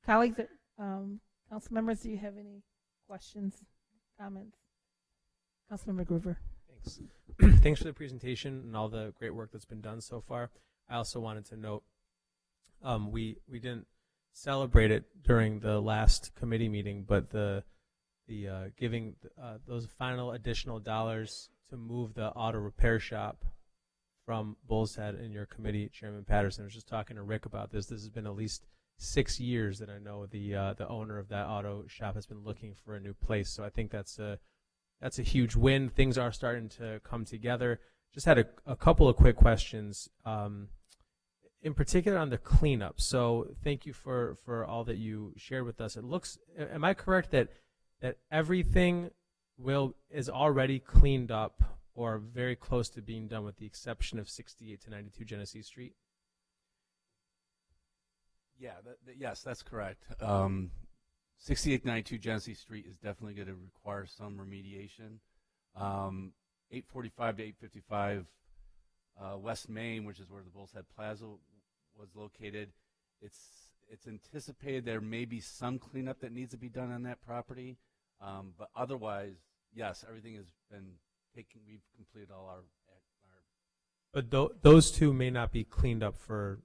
Colleagues, council members, do you have any questions, comments? Councilmember Groover. Thank Thanks. Thanks for the presentation and all the great work that's been done so far. I also wanted to note we didn't celebrate it during the last committee meeting, but the giving those final additional dollars to move the auto repair shop from Bull's Head in your committee, Chairman Patterson. I was just talking to Rick about this. This has been at least 6 years that I know the owner of that auto shop has been looking for a new place. So I think that's a huge win. Things are starting to come together. Just had a couple of quick questions, in particular on the cleanup. So thank you for all that you shared with us. It looks, am I correct that everything is already cleaned up or very close to being done, with the exception of 68 to 92 Genesee Street? Yeah, yes, that's correct. 6892 Genesee Street is definitely going to require some remediation. 845 to 855 West Main, which is where the Bull's Head Plaza was located, it's anticipated there may be some cleanup that needs to be done on that property, but otherwise, yes, everything has been taken. We've completed all our. But those two may not be cleaned up for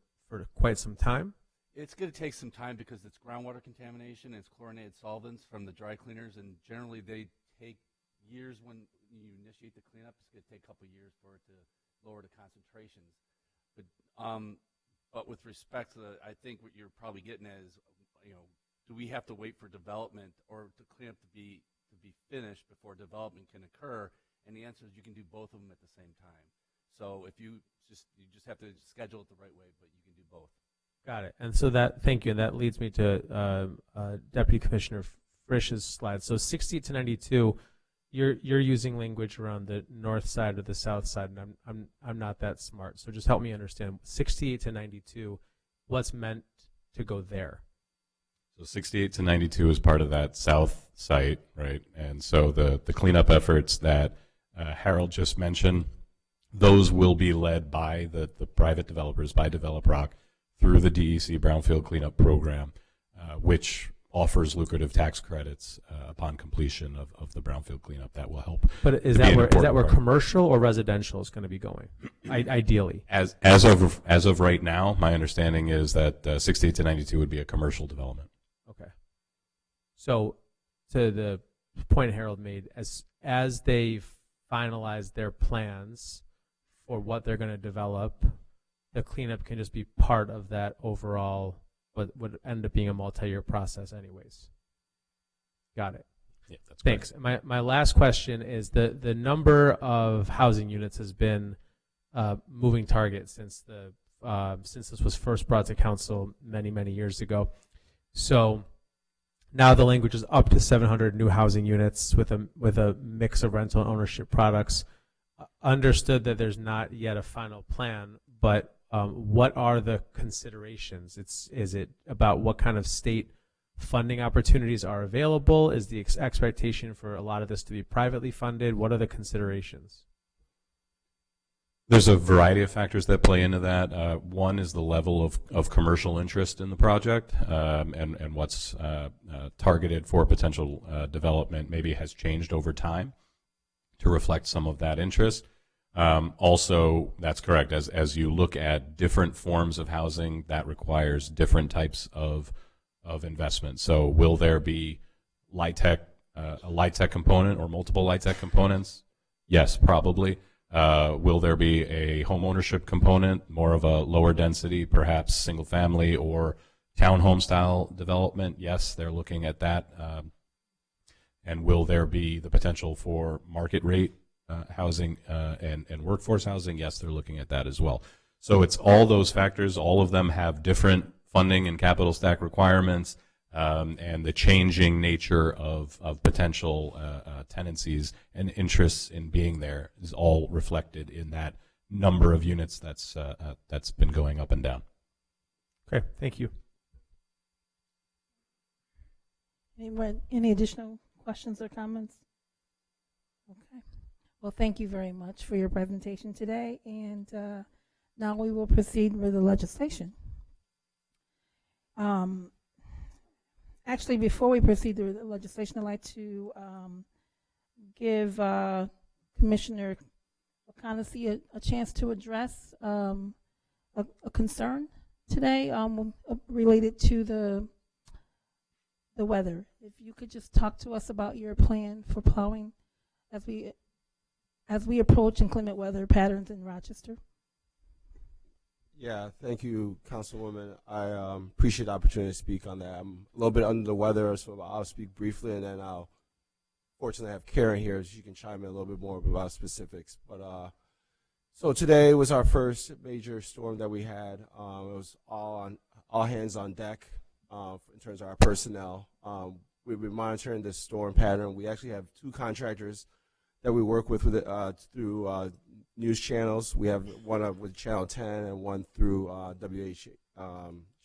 quite some time. It's going to take some time because it's groundwater contamination, it's chlorinated solvents from the dry cleaners, and generally they take years when you initiate the cleanup. It's going to take a couple of years for it to lower the concentrations. But with respect to I think what you're probably getting at is, do we have to wait for development or to clean up to be finished before development can occur? And the answer is you can do both of them at the same time. So if you just have to schedule it the right way, but you can do both. Got it. And so thank you. That leads me to Deputy Commissioner Frisch's slide. So 60 to 92, you're using language around the north side or the south side, and I'm not that smart. So just help me understand. 68 to 92, what's meant to go there? So 68 to 92 is part of that south site, right? And so the cleanup efforts that Harold just mentioned, those will be led by the private developers, by Develop Rock, through the DEC Brownfield Cleanup Program, which offers lucrative tax credits upon completion of the brownfield cleanup. That will help. But is that where commercial or residential is going to be going? Ideally, as of right now, my understanding is that 68 to 92 would be a commercial development. Okay. So to the point Harold made, as they finalize their plans for what they're going to develop, the cleanup can just be part of that overall, what would end up being a multi-year process anyways. Got it. Yeah, that's Thanks. My last question is the number of housing units has been moving target since this was first brought to council many years ago. So now the language is up to 700 new housing units with a mix of rental and ownership products. Understood that there's not yet a final plan, but what are the considerations? Is it about what kind of state funding opportunities are available? Is the expectation for a lot of this to be privately funded? What are the considerations? There's a variety of factors that play into that. One is the level of commercial interest in the project, and what's targeted for potential development maybe has changed over time to reflect some of that interest. Also, that's correct. As you look at different forms of housing, that requires different types of investment. So will there be a light tech component or multiple light tech components? Yes, probably. Will there be a home ownership component, more of a lower density, perhaps single family or townhome style development? Yes, they're looking at that. And will there be the potential for market rate housing and workforce housing? Yes, they're looking at that as well. So it's all those factors. All of them have different funding and capital stack requirements, and the changing nature of potential tenancies and interests in being there is all reflected in that number of units that's been going up and down. Okay, thank you. Any additional questions or comments? Okay. Well, thank you very much for your presentation today, and now we will proceed with the legislation. Actually, before we proceed with the legislation, I'd like to give Commissioner O'Connor a chance to address a concern today related to the weather. If you could just talk to us about your plan for plowing as we approach inclement weather patterns in Rochester. Yeah, thank you, Councilwoman. I appreciate the opportunity to speak on that. I'm a little bit under the weather, so I'll speak briefly, and then I'll fortunately have Karen here, so she can chime in a little bit more about specifics. But so today was our first major storm that we had. It was all hands on deck in terms of our personnel. We've been monitoring this storm pattern. We actually have 2 contractors that we work with through news channels. We have one with Channel 10 and one through WH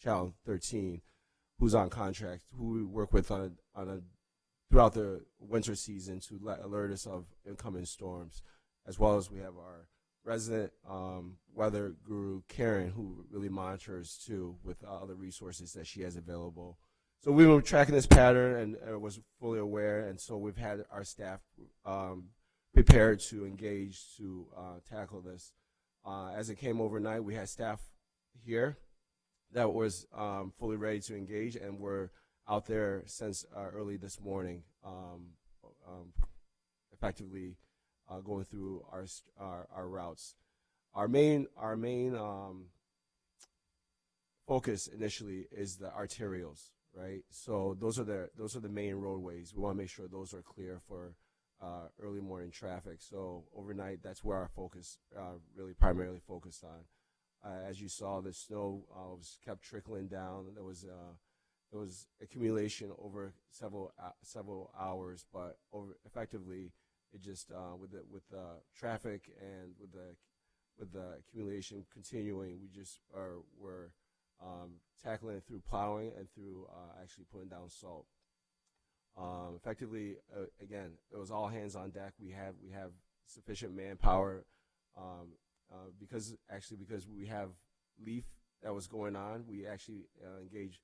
Channel 13, who's on contract, who we work with throughout the winter season to alert us of incoming storms, as well as we have our resident weather guru, Karen, who really monitors too with other resources that she has available. So we were tracking this pattern and was fully aware, and so we've had our staff prepared to engage to tackle this. As it came overnight, we had staff here that was fully ready to engage, and we're out there since early this morning, effectively going through our routes. Our main focus initially is the arterials, right? So those are the main roadways. We want to make sure those are clear for early morning traffic. So overnight, that's where our focus really primarily focused on. As you saw, the snow was kept trickling down. There was accumulation over several hours, but effectively, it just with the traffic and with the accumulation continuing, we just were tackling it through plowing and through actually putting down salt. Effectively, again, it was all hands on deck. We have sufficient manpower because we have leaf that was going on. We actually engaged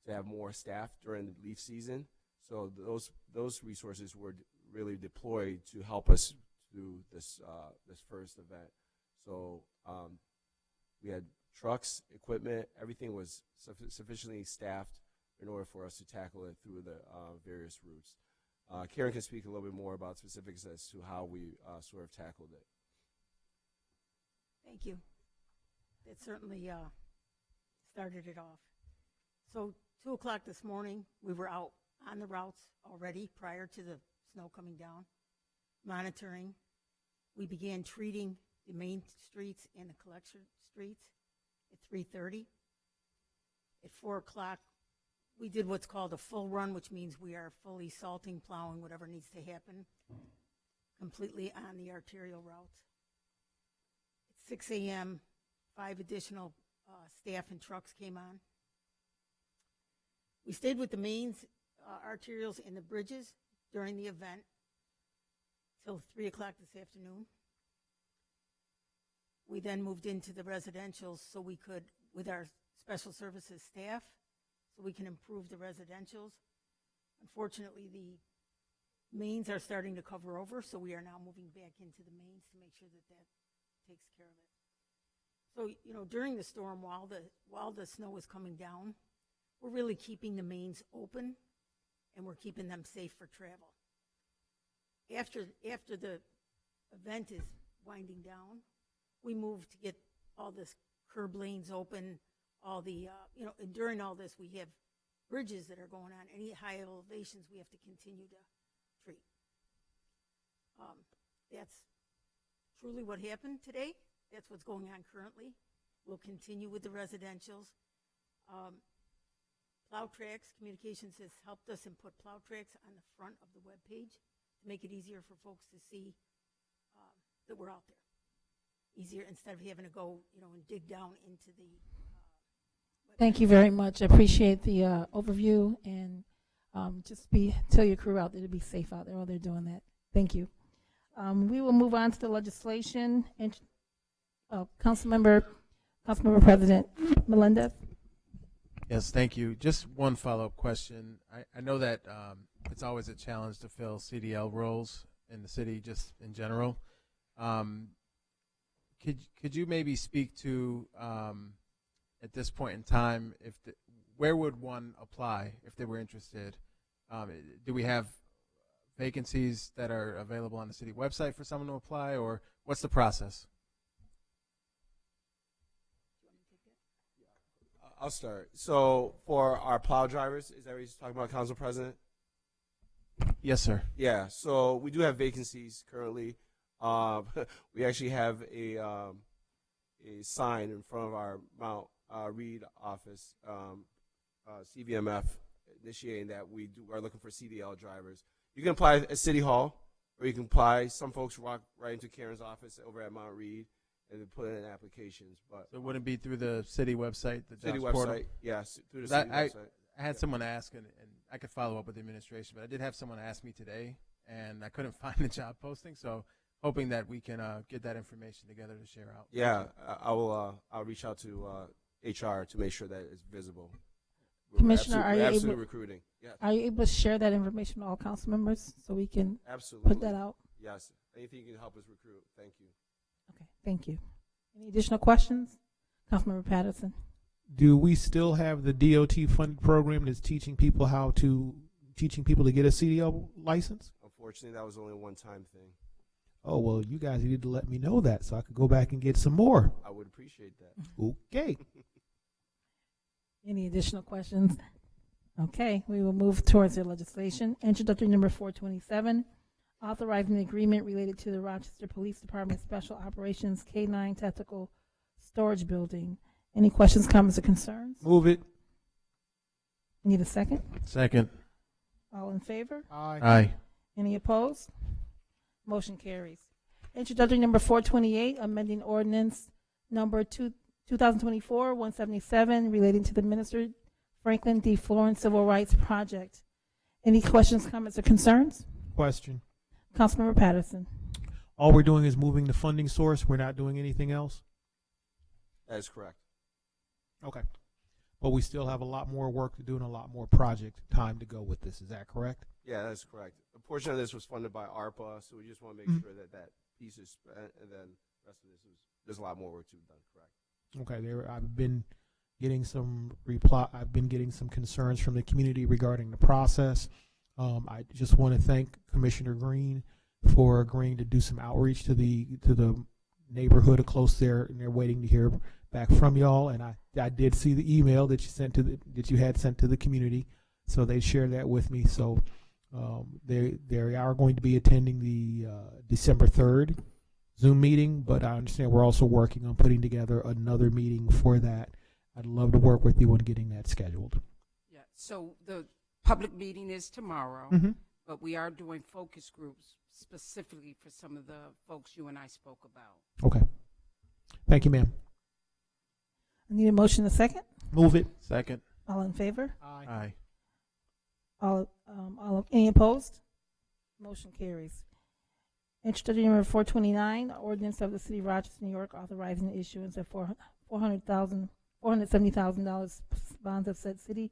to have more staff during the leaf season. So those resources were really deployed to help us through this first event. So we had trucks, equipment, everything was sufficiently staffed in order for us to tackle it through the various routes. Karen can speak a little bit more about specifics as to how we sort of tackled it. Thank you. That certainly started it off. So 2 o'clock this morning, we were out on the routes already prior to the snow coming down, monitoring. We began treating the main streets and the collection streets at 3:30. At 4 o'clock, we did what's called a full run, which means we are fully salting, plowing, whatever needs to happen, completely on the arterial routes. At 6 a.m., 5 additional staff and trucks came on. We stayed with the mains, arterials, and the bridges during the event till 3 o'clock this afternoon. We then moved into the residentials so we could, with our special services staff, so we can improve the residentials. Unfortunately, the mains are starting to cover over, so we are now moving back into the mains to make sure that takes care of it. So, during the storm, while the snow was coming down, we're really keeping the mains open, and we're keeping them safe for travel. After the event is winding down, we moved to get all this curb lanes open, all the, and during all this, we have bridges that are going on. Any high elevations, we have to continue to treat. That's truly what happened today. That's what's going on currently. We'll continue with the residentials. Plow Tracks Communications has helped us and put Plow Tracks on the front of the web page to make it easier for folks to see that we're out there. Easier instead of having to go, and dig down into the. Thank you very much. I appreciate the overview, and tell your crew out there to be safe out there while they're doing that. Thank you. We will move on to the legislation. And Councilmember President Melendez. Yes, thank you. Just one follow-up question. I know that it's always a challenge to fill CDL roles in the city, just in general. Could you maybe speak to at this point in time where would one apply if they were interested? Do we have vacancies that are available on the city website for someone to apply, or what's the process? I'll start. So for our plow drivers, is that what you're talking about, Council President? Yes, sir. Yeah. So we do have vacancies currently. We actually have a sign in front of our Mount Reed office, CVMF, initiating that we are looking for CDL drivers. You can apply at City Hall, or you can apply. Some folks walk right into Karen's office over at Mount Reed and put in applications. But So it wouldn't be through the city website, the city jobs portal? website, yes, through the city website. I had someone ask, and I could follow up with the administration, but I did have someone ask me today, and I couldn't find the job posting, so hoping that we can get that information together to share out. Yeah, I will. I'll reach out to HR to make sure that it's visible. Commissioner, are you absolutely able? recruiting? Yes. Are you able to share that information with all council members so we can Absolutely put that out? Yes. Anything you can help us recruit. Thank you. Okay, thank you. Any additional questions? Councilmember Patterson. Do we still have the DOT funded program that's teaching people to get a CDL license? Unfortunately, that was only a one-time thing. Oh, well, you guys need to let me know that so I could go back and get some more. I would appreciate that. Okay. Any additional questions? Okay, we will move towards the legislation. Introductory number 427, authorizing the agreement related to the Rochester Police Department Special Operations K-9 Tactical Storage Building. Any questions, comments, or concerns? Move it. Need a second? Second. All in favor? Aye. Aye. Any opposed? Motion carries. Introductory number 428, amending ordinance number 2024-177 relating to the Minister Franklin D. Florence Civil Rights Project. Any questions, comments, or concerns? Question. Councilmember Patterson. All we're doing is moving the funding source. We're not doing anything else? That is correct. Okay. But we still have a lot more work to do and a lot more project time to go with this. Is that correct? Yeah, that's correct. A portion of this was funded by ARPA, so we just want to make sure that that piece is spent, and then the rest of this there's a lot more work to be done. Correct. Okay. I've been getting some concerns from the community regarding the process. I just want to thank Commissioner Green for agreeing to do some outreach to the neighborhood close there, and they're waiting to hear back from y'all. And I did see the email that you had sent to the community, so they shared that with me. So they are going to be attending the December 3rd Zoom meeting, but I understand we're also working on putting together another meeting for that. I'd love to work with you on getting that scheduled. Yeah. So the public meeting is tomorrow, but we are doing focus groups specifically for some of the folks you and I spoke about. Okay. Thank you, ma'am. I need a motion a second. Move it. Second. All in favor? Aye. Any opposed? Motion carries. Introductory number 429, ordinance of the City of Rochester, New York, authorizing the issuance of $470,000 bonds of said city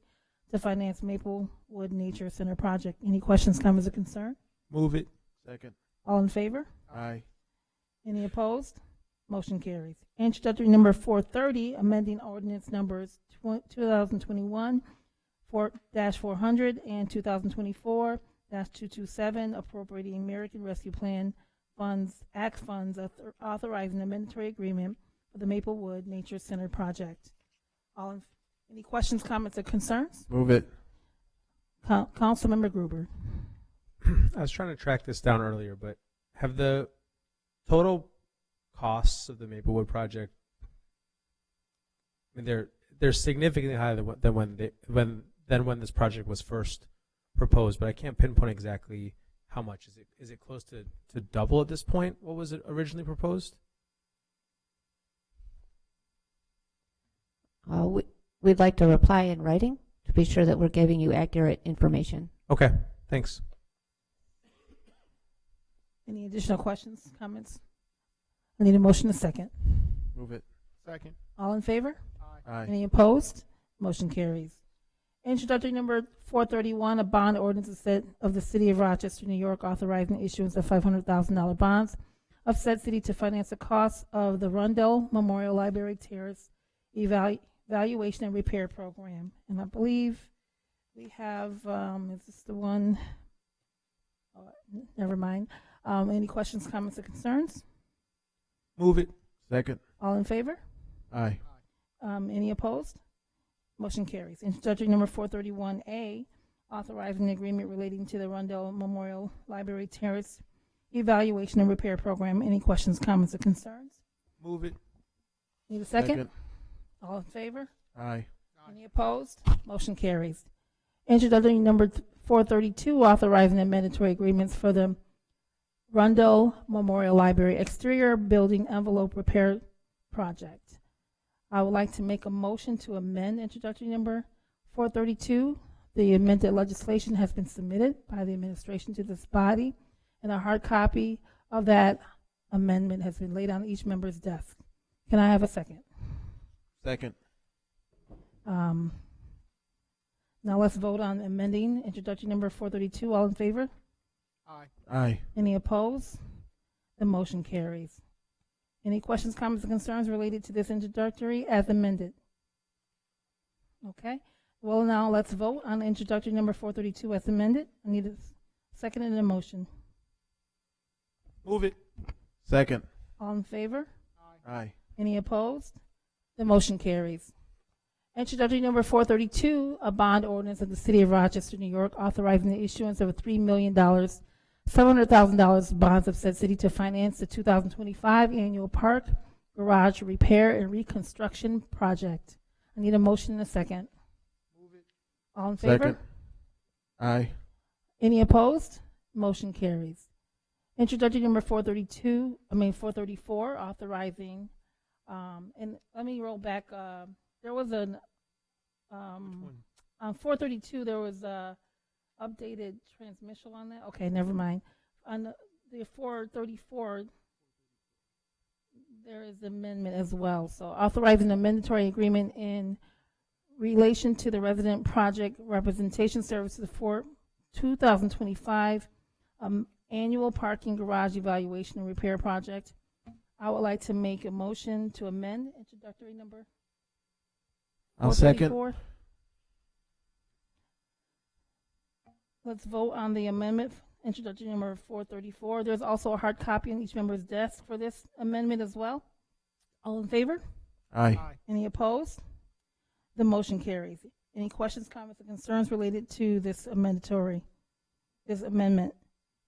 to finance Maplewood Nature Center project. Any questions, comments, or concern? Move it. Second. All in favor? Aye. Any opposed? Motion carries. Introductory number 430, amending ordinance numbers 2021-400 and 2024-227, appropriating American Rescue Plan funds, ACT funds, authorizing a mandatory agreement for the Maplewood Nature Center project. Any questions, comments, or concerns? Move it. Councilmember Gruber. I was trying to track this down earlier, but have the total costs of the Maplewood project, I mean, they're significantly higher than when this project was first proposed, but I can't pinpoint exactly how much. Is it close to double at this point? What was it originally proposed? We'd like to reply in writing to be sure that we're giving you accurate information. Okay, thanks. Any additional questions, comments? I need a motion a second. Move it. Second. All in favor? Aye. Any opposed? Motion carries. Introductory number 431, a bond ordinance of the City of Rochester, New York, authorizing the issuance of $500,000 bonds of said city to finance the cost of the Rundle Memorial Library Terrace evaluation and repair program. And I believe we have, is this the one? Oh, never mind. Any questions, comments, or concerns? Move it. Second. All in favor? Aye. Any opposed? Motion carries. Introductory number 431A, authorizing the agreement relating to the Rundle Memorial Library Terrace evaluation and repair program. Any questions, comments, or concerns? Move it. Need a second? All in favor? Aye. Any opposed? Motion carries. Introductory number 432, authorizing the mandatory agreements for the Rundle Memorial Library exterior building envelope repair project. I would like to make a motion to amend introductory number 432. The amended legislation has been submitted by the administration to this body, and a hard copy of that amendment has been laid on each member's desk. Can I have a second? Second. Now let's vote on amending introductory number 432. All in favor? Aye. Aye. Any opposed? The motion carries. Any questions, comments, or concerns related to this introductory as amended? Okay. Well, now let's vote on introductory number 432 as amended. I need a second and a motion. Move it. Second. All in favor? Aye. Any opposed? The motion carries. Introductory number 432, a bond ordinance of the City of Rochester, New York, authorizing the issuance of a $3 million, $700,000 bonds of said city to finance the 2025 annual park garage repair and reconstruction project. I need a motion and a second. Move it. All in favor? Second. Aye. Any opposed? Motion carries. Introductory number 434, authorizing, and let me roll back. There was an, on 432, there was a updated transmission on that. Okay, never mind. On the 434, there is amendment as well. So authorizing a mandatory agreement in relation to the resident project representation services for 2025 annual parking garage evaluation and repair project. I would like to make a motion to amend introductory number. I'll second. Let's vote on the amendment, introductory number 434. There's also a hard copy on each member's desk for this amendment as well. All in favor? Aye. Any opposed? The motion carries. Any questions, comments, or concerns related to this amendment?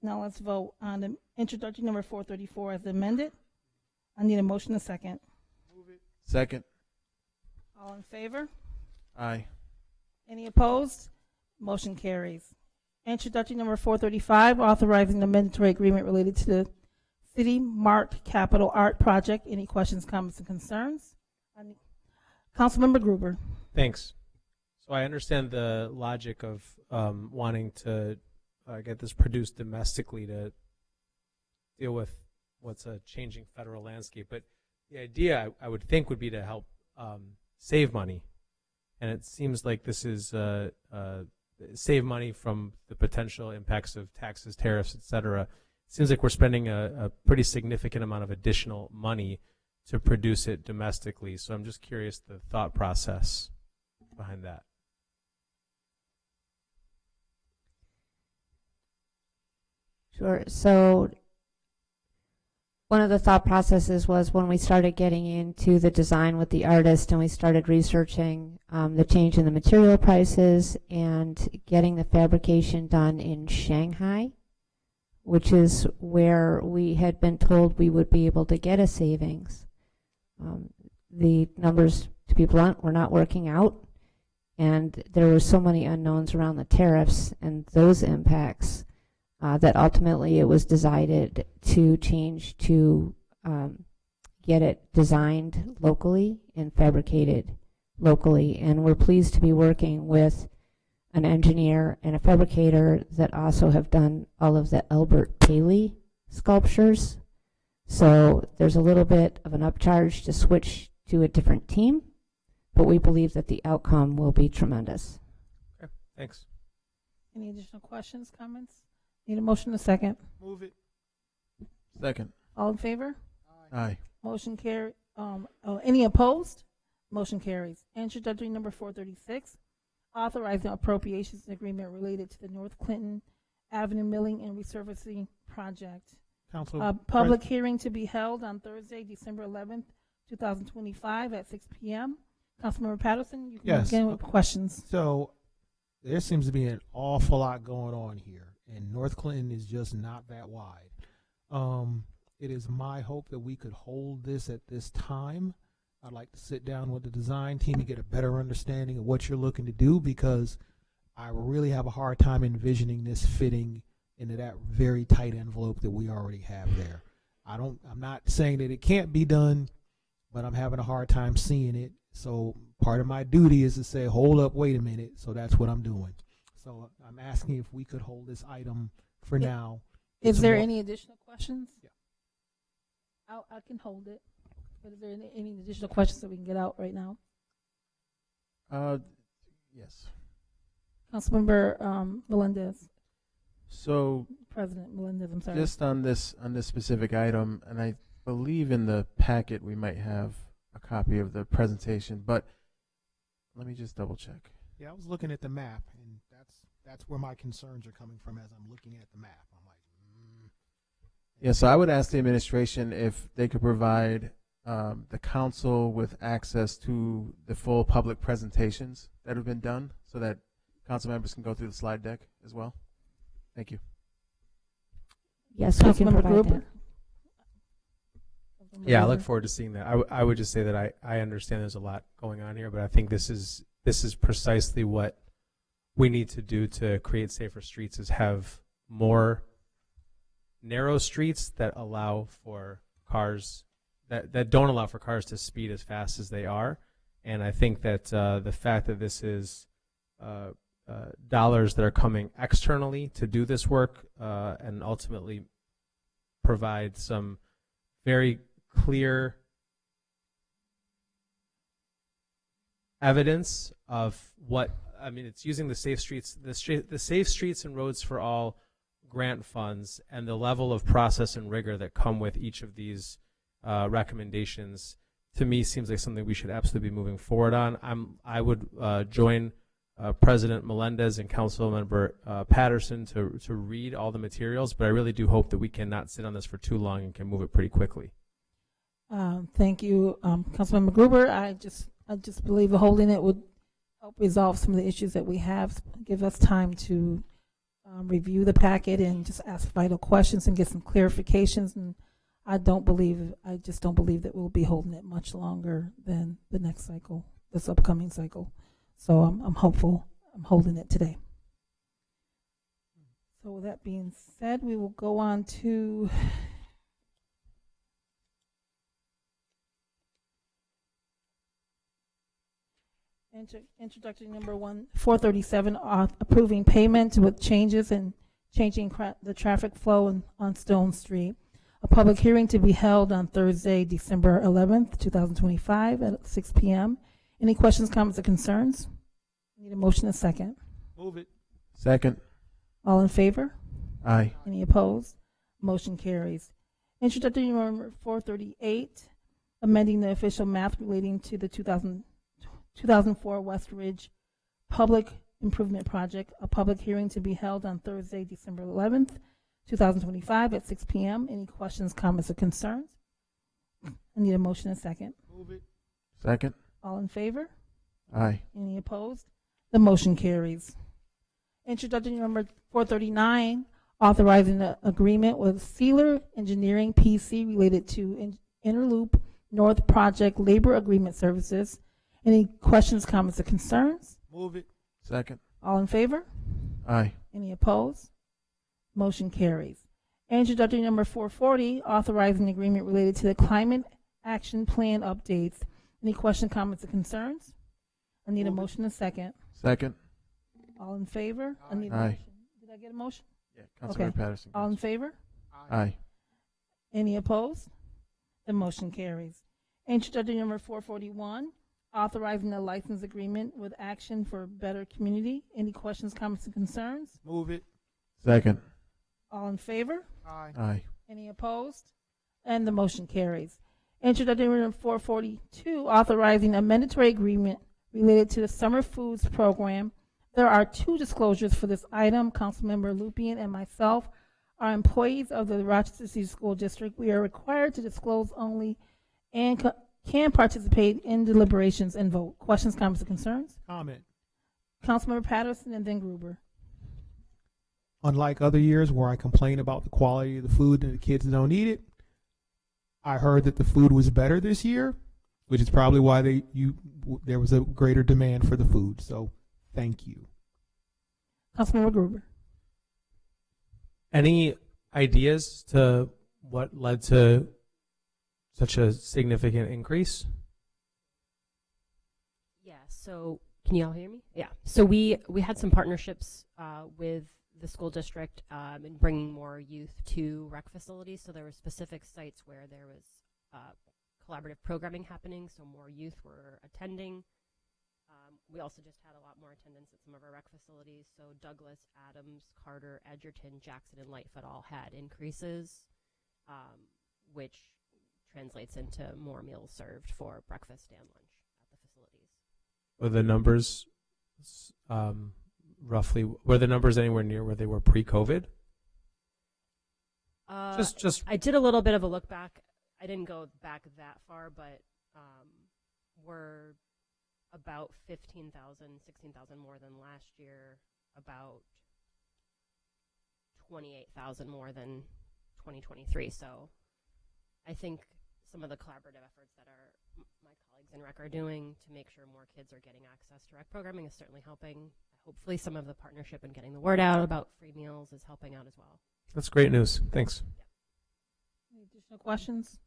Now let's vote on the introductory number 434 as amended. I need a motion and a second. Move it. Second. All in favor? Aye. Any opposed? Motion carries. Introductory number 435, authorizing the mandatory agreement related to the City Mark Capital Art Project. Any questions, comments, and concerns? Councilmember Gruber. Thanks. So I understand the logic of wanting to get this produced domestically to deal with what's a changing federal landscape. But the idea, I would think, would be to help save money. And it seems like this is save money from the potential impacts of taxes, tariffs, et cetera. It seems like we're spending a pretty significant amount of additional money to produce it domestically. So I'm just curious the thought process behind that. Sure. So one of the thought processes was when we started getting into the design with the artist and we started researching the change in the material prices and getting the fabrication done in Shanghai, which is where we had been told we would be able to get a savings. The numbers, to be blunt, were not working out, and there were so many unknowns around the tariffs and those impacts that ultimately it was decided to change to get it designed locally and fabricated locally. And we're pleased to be working with an engineer and a fabricator that also have done all of the Albert Paley sculptures. So there's a little bit of an upcharge to switch to a different team, but we believe that the outcome will be tremendous. Okay, thanks. Any additional questions, comments? Need a motion and a second. Move it. Second. All in favor? Aye. Motion carry. Any opposed? Motion carries. Introductory number 436, authorizing appropriations agreement related to the North Clinton Avenue Milling and Resurfacing Project. Council Public hearing to be held on Thursday, December 11th, 2025 at 6 p.m. Councilmember Patterson, you can begin with questions. So there seems to be an awful lot going on here, and North Clinton is just not that wide. It is my hope that we could hold this at this time. I'd like to sit down with the design team and get a better understanding of what you're looking to do, because I really have a hard time envisioning this fitting into that very tight envelope that we already have there. I'm not saying that it can't be done, but I'm having a hard time seeing it. So part of my duty is to say, hold up, wait a minute. So that's what I'm doing. So I'm asking if we could hold this item for now. Is there any additional questions? Yeah. I can hold it. But is there any additional questions that we can get out right now? Yes. Councilmember Melendez. So, President Melendez, I'm sorry. Just on this specific item, and I believe in the packet we might have a copy of the presentation, but let me just double check. Yeah, I was looking at the map, and that's where my concerns are coming from as I'm looking at the map. I'm like, Yeah, so I would ask the administration if they could provide the council with access to the full public presentations that have been done, so that council members can go through the slide deck as well. Thank you. Yes, we can provide that. Yeah, I look forward to seeing that. I would just say that I understand there's a lot going on here, but I think this is precisely what we need to do to create safer streets, is have more narrow streets that allow for cars that don't allow for cars to speed as fast as they are. And I think that the fact that this is dollars that are coming externally to do this work and ultimately provide some very clear evidence of what, I mean, it's using the Safe Streets, the Safe Streets and Roads for All grant funds, and the level of process and rigor that come with each of these recommendations, to me seems like something we should absolutely be moving forward on. I would join President Melendez and Councilmember Patterson to read all the materials, but I really do hope that we cannot sit on this for too long and can move it pretty quickly. Thank you, Councilmember Gruber. I just believe holding it would help resolve some of the issues that we have, give us time to review the packet and just ask vital questions and get some clarifications. And I just don't believe that we'll be holding it much longer than the next cycle, this upcoming cycle. So I'm hopeful. I'm holding it today. So with that being said, we will go on to introductory number 437, approving payment with changes and changing the traffic flow on Stone Street. A public hearing to be held on Thursday, December 11th, 2025 at 6 p.m. Any questions, comments, or concerns? Need a motion and a second. Move it. Second. All in favor? Aye. Any opposed? Motion carries. Introductory number 438, amending the official map relating to the 2004 West Ridge Public Improvement Project. A public hearing to be held on Thursday, December 11th, 2025 at 6 p.m. Any questions, comments, or concerns? I need a motion and a second. Move it. Second. All in favor? Aye. Any opposed? The motion carries. Introductory number 439, authorizing the agreement with Sealer Engineering PC related to Interloop North Project Labor Agreement Services. Any questions, comments, or concerns? Move it. Second. All in favor? Aye. Any opposed? Motion carries. Introductory number 440, authorizing agreement related to the Climate Action Plan updates. Any questions, comments, or concerns? I need a motion and a second. Second. All in favor? I need a Aye. motion. Did I get a motion? Yeah, Councilmember Patterson. All in favor? Aye. Any opposed? The motion carries. Introductory number 441, authorizing the license agreement with Action for Better Community. Any questions, comments, and concerns? Move it. Second. All in favor? Aye. Aye. Any opposed? And the motion carries. Introductory Amendment 442, authorizing a mandatory agreement related to the summer foods program. There are two disclosures for this item. Councilmember Lupien and myself are employees of the Rochester City School District. We are required to disclose only and can participate in deliberations and vote. Questions, comments, or concerns? Comment. Councilmember Patterson and then Gruber. Unlike other years where I complain about the quality of the food and the kids don't eat it, I heard that the food was better this year, which is probably why there was a greater demand for the food. So, thank you. Councilmember Gruber. Any ideas to what led to such a significant increase? Yeah, so can you all hear me? Yeah. So we had some partnerships with the school district in bringing more youth to rec facilities. So there were specific sites where there was collaborative programming happening, so more youth were attending. We also just had a lot more attendance at some of our rec facilities. So Douglas, Adams, Carter, Edgerton, Jackson, and Lightfoot all had increases, which translates into more meals served for breakfast and lunch at the facilities. Were the numbers roughly, were the numbers anywhere near where they were pre-COVID? Just I did a little bit of a look back. I didn't go back that far, but we're about 15,000, 16,000 more than last year, about 28,000 more than 2023. So I think some of the collaborative efforts that my colleagues in rec are doing to make sure more kids are getting access to rec programming is certainly helping. Hopefully some of the partnership and getting the word out about free meals is helping out as well. That's great news. Thanks. Any additional questions?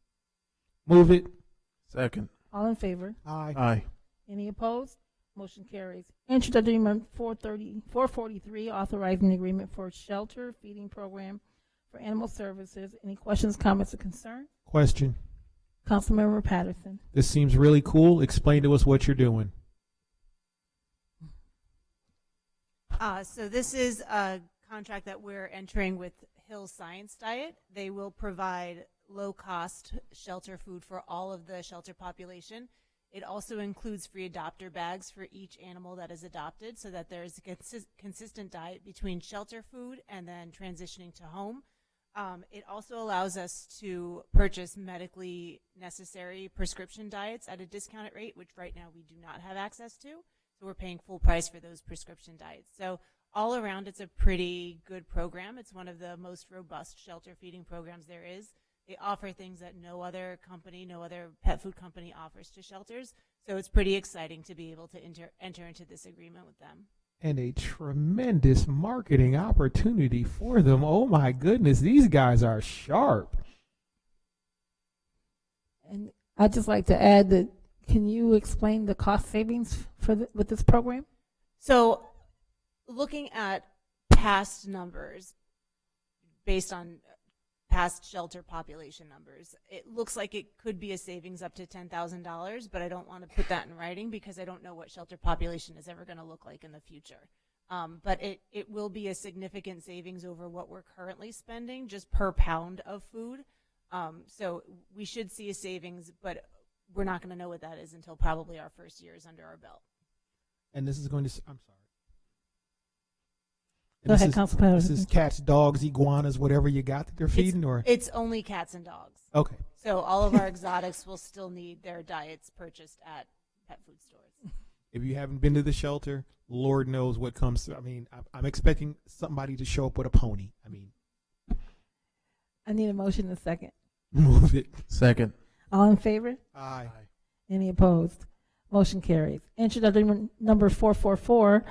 Move it. Second. All in favor? Aye. Aye. Any opposed? Motion carries. Introductory Amendment 443, authorizing the agreement for shelter feeding program for animal services. Any questions, comments, or concerns? Question. Councilmember Patterson. This seems really cool. Explain to us what you're doing. So this is a contract that we're entering with Hill Science Diet. They will provide low-cost shelter food for all of the shelter population. It also includes free adopter bags for each animal that is adopted so that there's a consistent diet between shelter food and then transitioning to home. It also allows us to purchase medically necessary prescription diets at a discounted rate, which right now we do not have access to. So we're paying full price for those prescription diets. So all around, it's a pretty good program. It's one of the most robust shelter feeding programs there is. They offer things that no other company, no other pet food company offers to shelters. So it's pretty exciting to be able to enter into this agreement with them. And a tremendous marketing opportunity for them. Oh my goodness, these guys are sharp. And I'd just like to add that, can you explain the cost savings with this program? So looking at past numbers based on past shelter population numbers, it looks like it could be a savings up to $10,000, but I don't want to put that in writing because I don't know what shelter population is ever going to look like in the future. But it will be a significant savings over what we're currently spending just per pound of food. So we should see a savings, but we're not going to know what that is until probably our first year is under our belt. And this is going to, I'm sorry. Go ahead, Council Patterson. This is cats, dogs, iguanas, whatever you got that they're feeding, or? It's only cats and dogs. Okay. So all of our exotics will still need their diets purchased at pet food stores. If you haven't been to the shelter, Lord knows what comes through. I mean, I'm expecting somebody to show up with a pony. I mean. I need a motion in a second. Move it. Second. All in favor? Aye. Any opposed? Motion carries. Introductory number 444,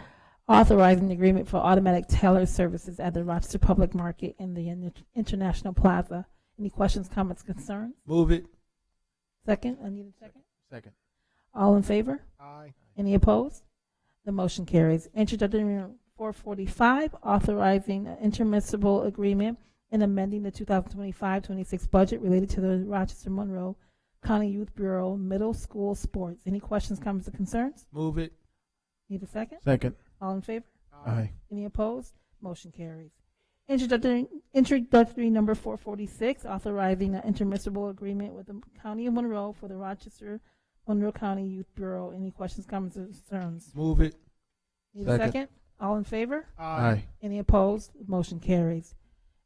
authorizing the agreement for automatic teller services at the Rochester Public Market in the International Plaza. Any questions, comments, concerns? Move it. Second. I need a second. Second. All in favor? Aye. Any opposed? The motion carries. Introductory 445, authorizing an intermunicipal agreement and amending the 2025-26 budget related to the Rochester Monroe County Youth Bureau Middle School Sports. Any questions, comments, or concerns? Move it. Need a second? Second. All in favor? Aye. Any opposed? Motion carries. Introductory number 446, authorizing an intermissible agreement with the County of Monroe for the Rochester Monroe County Youth Bureau. Any questions, comments, or concerns? Move it. Need a second? All in favor? Aye. Any opposed? Motion carries.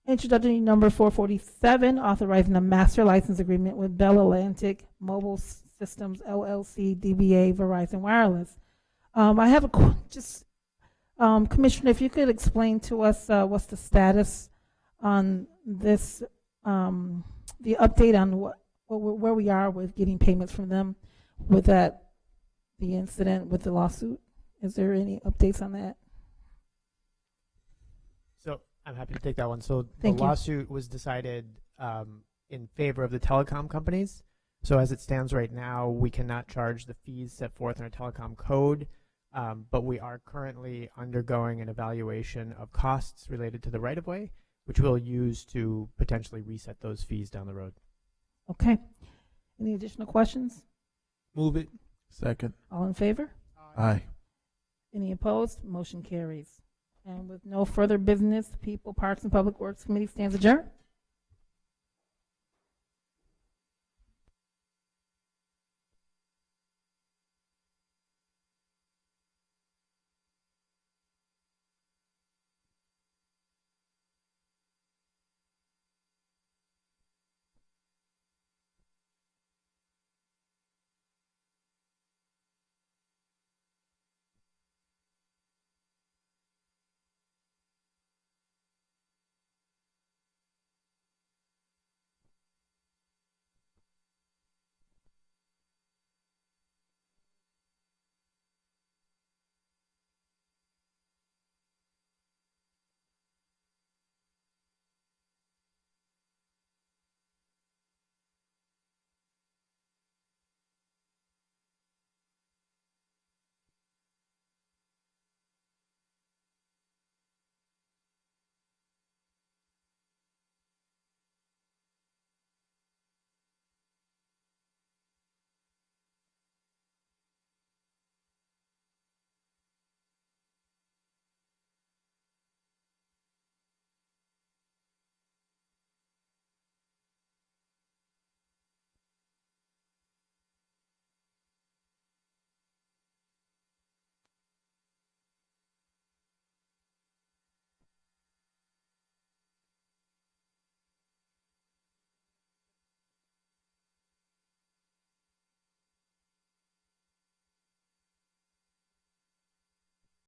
Introductory number 447, authorizing a master license agreement with Bell Atlantic Mobile Systems LLC, DBA Verizon Wireless. I have Commissioner, if you could explain to us what's the status on this, the update on where we are with getting payments from them with the incident with the lawsuit. Is there any updates on that? So I'm happy to take that one. So Thank the you. lawsuit was decided in favor of the telecom companies. So as it stands right now, we cannot charge the fees set forth in our telecom code, but we are currently undergoing an evaluation of costs related to the right-of-way, which we'll use to potentially reset those fees down the road. Okay. Any additional questions? Move it. Second. All in favor? Aye. Any opposed? Motion carries. And with no further business, People, Parks, and Public Works Committee stands adjourned.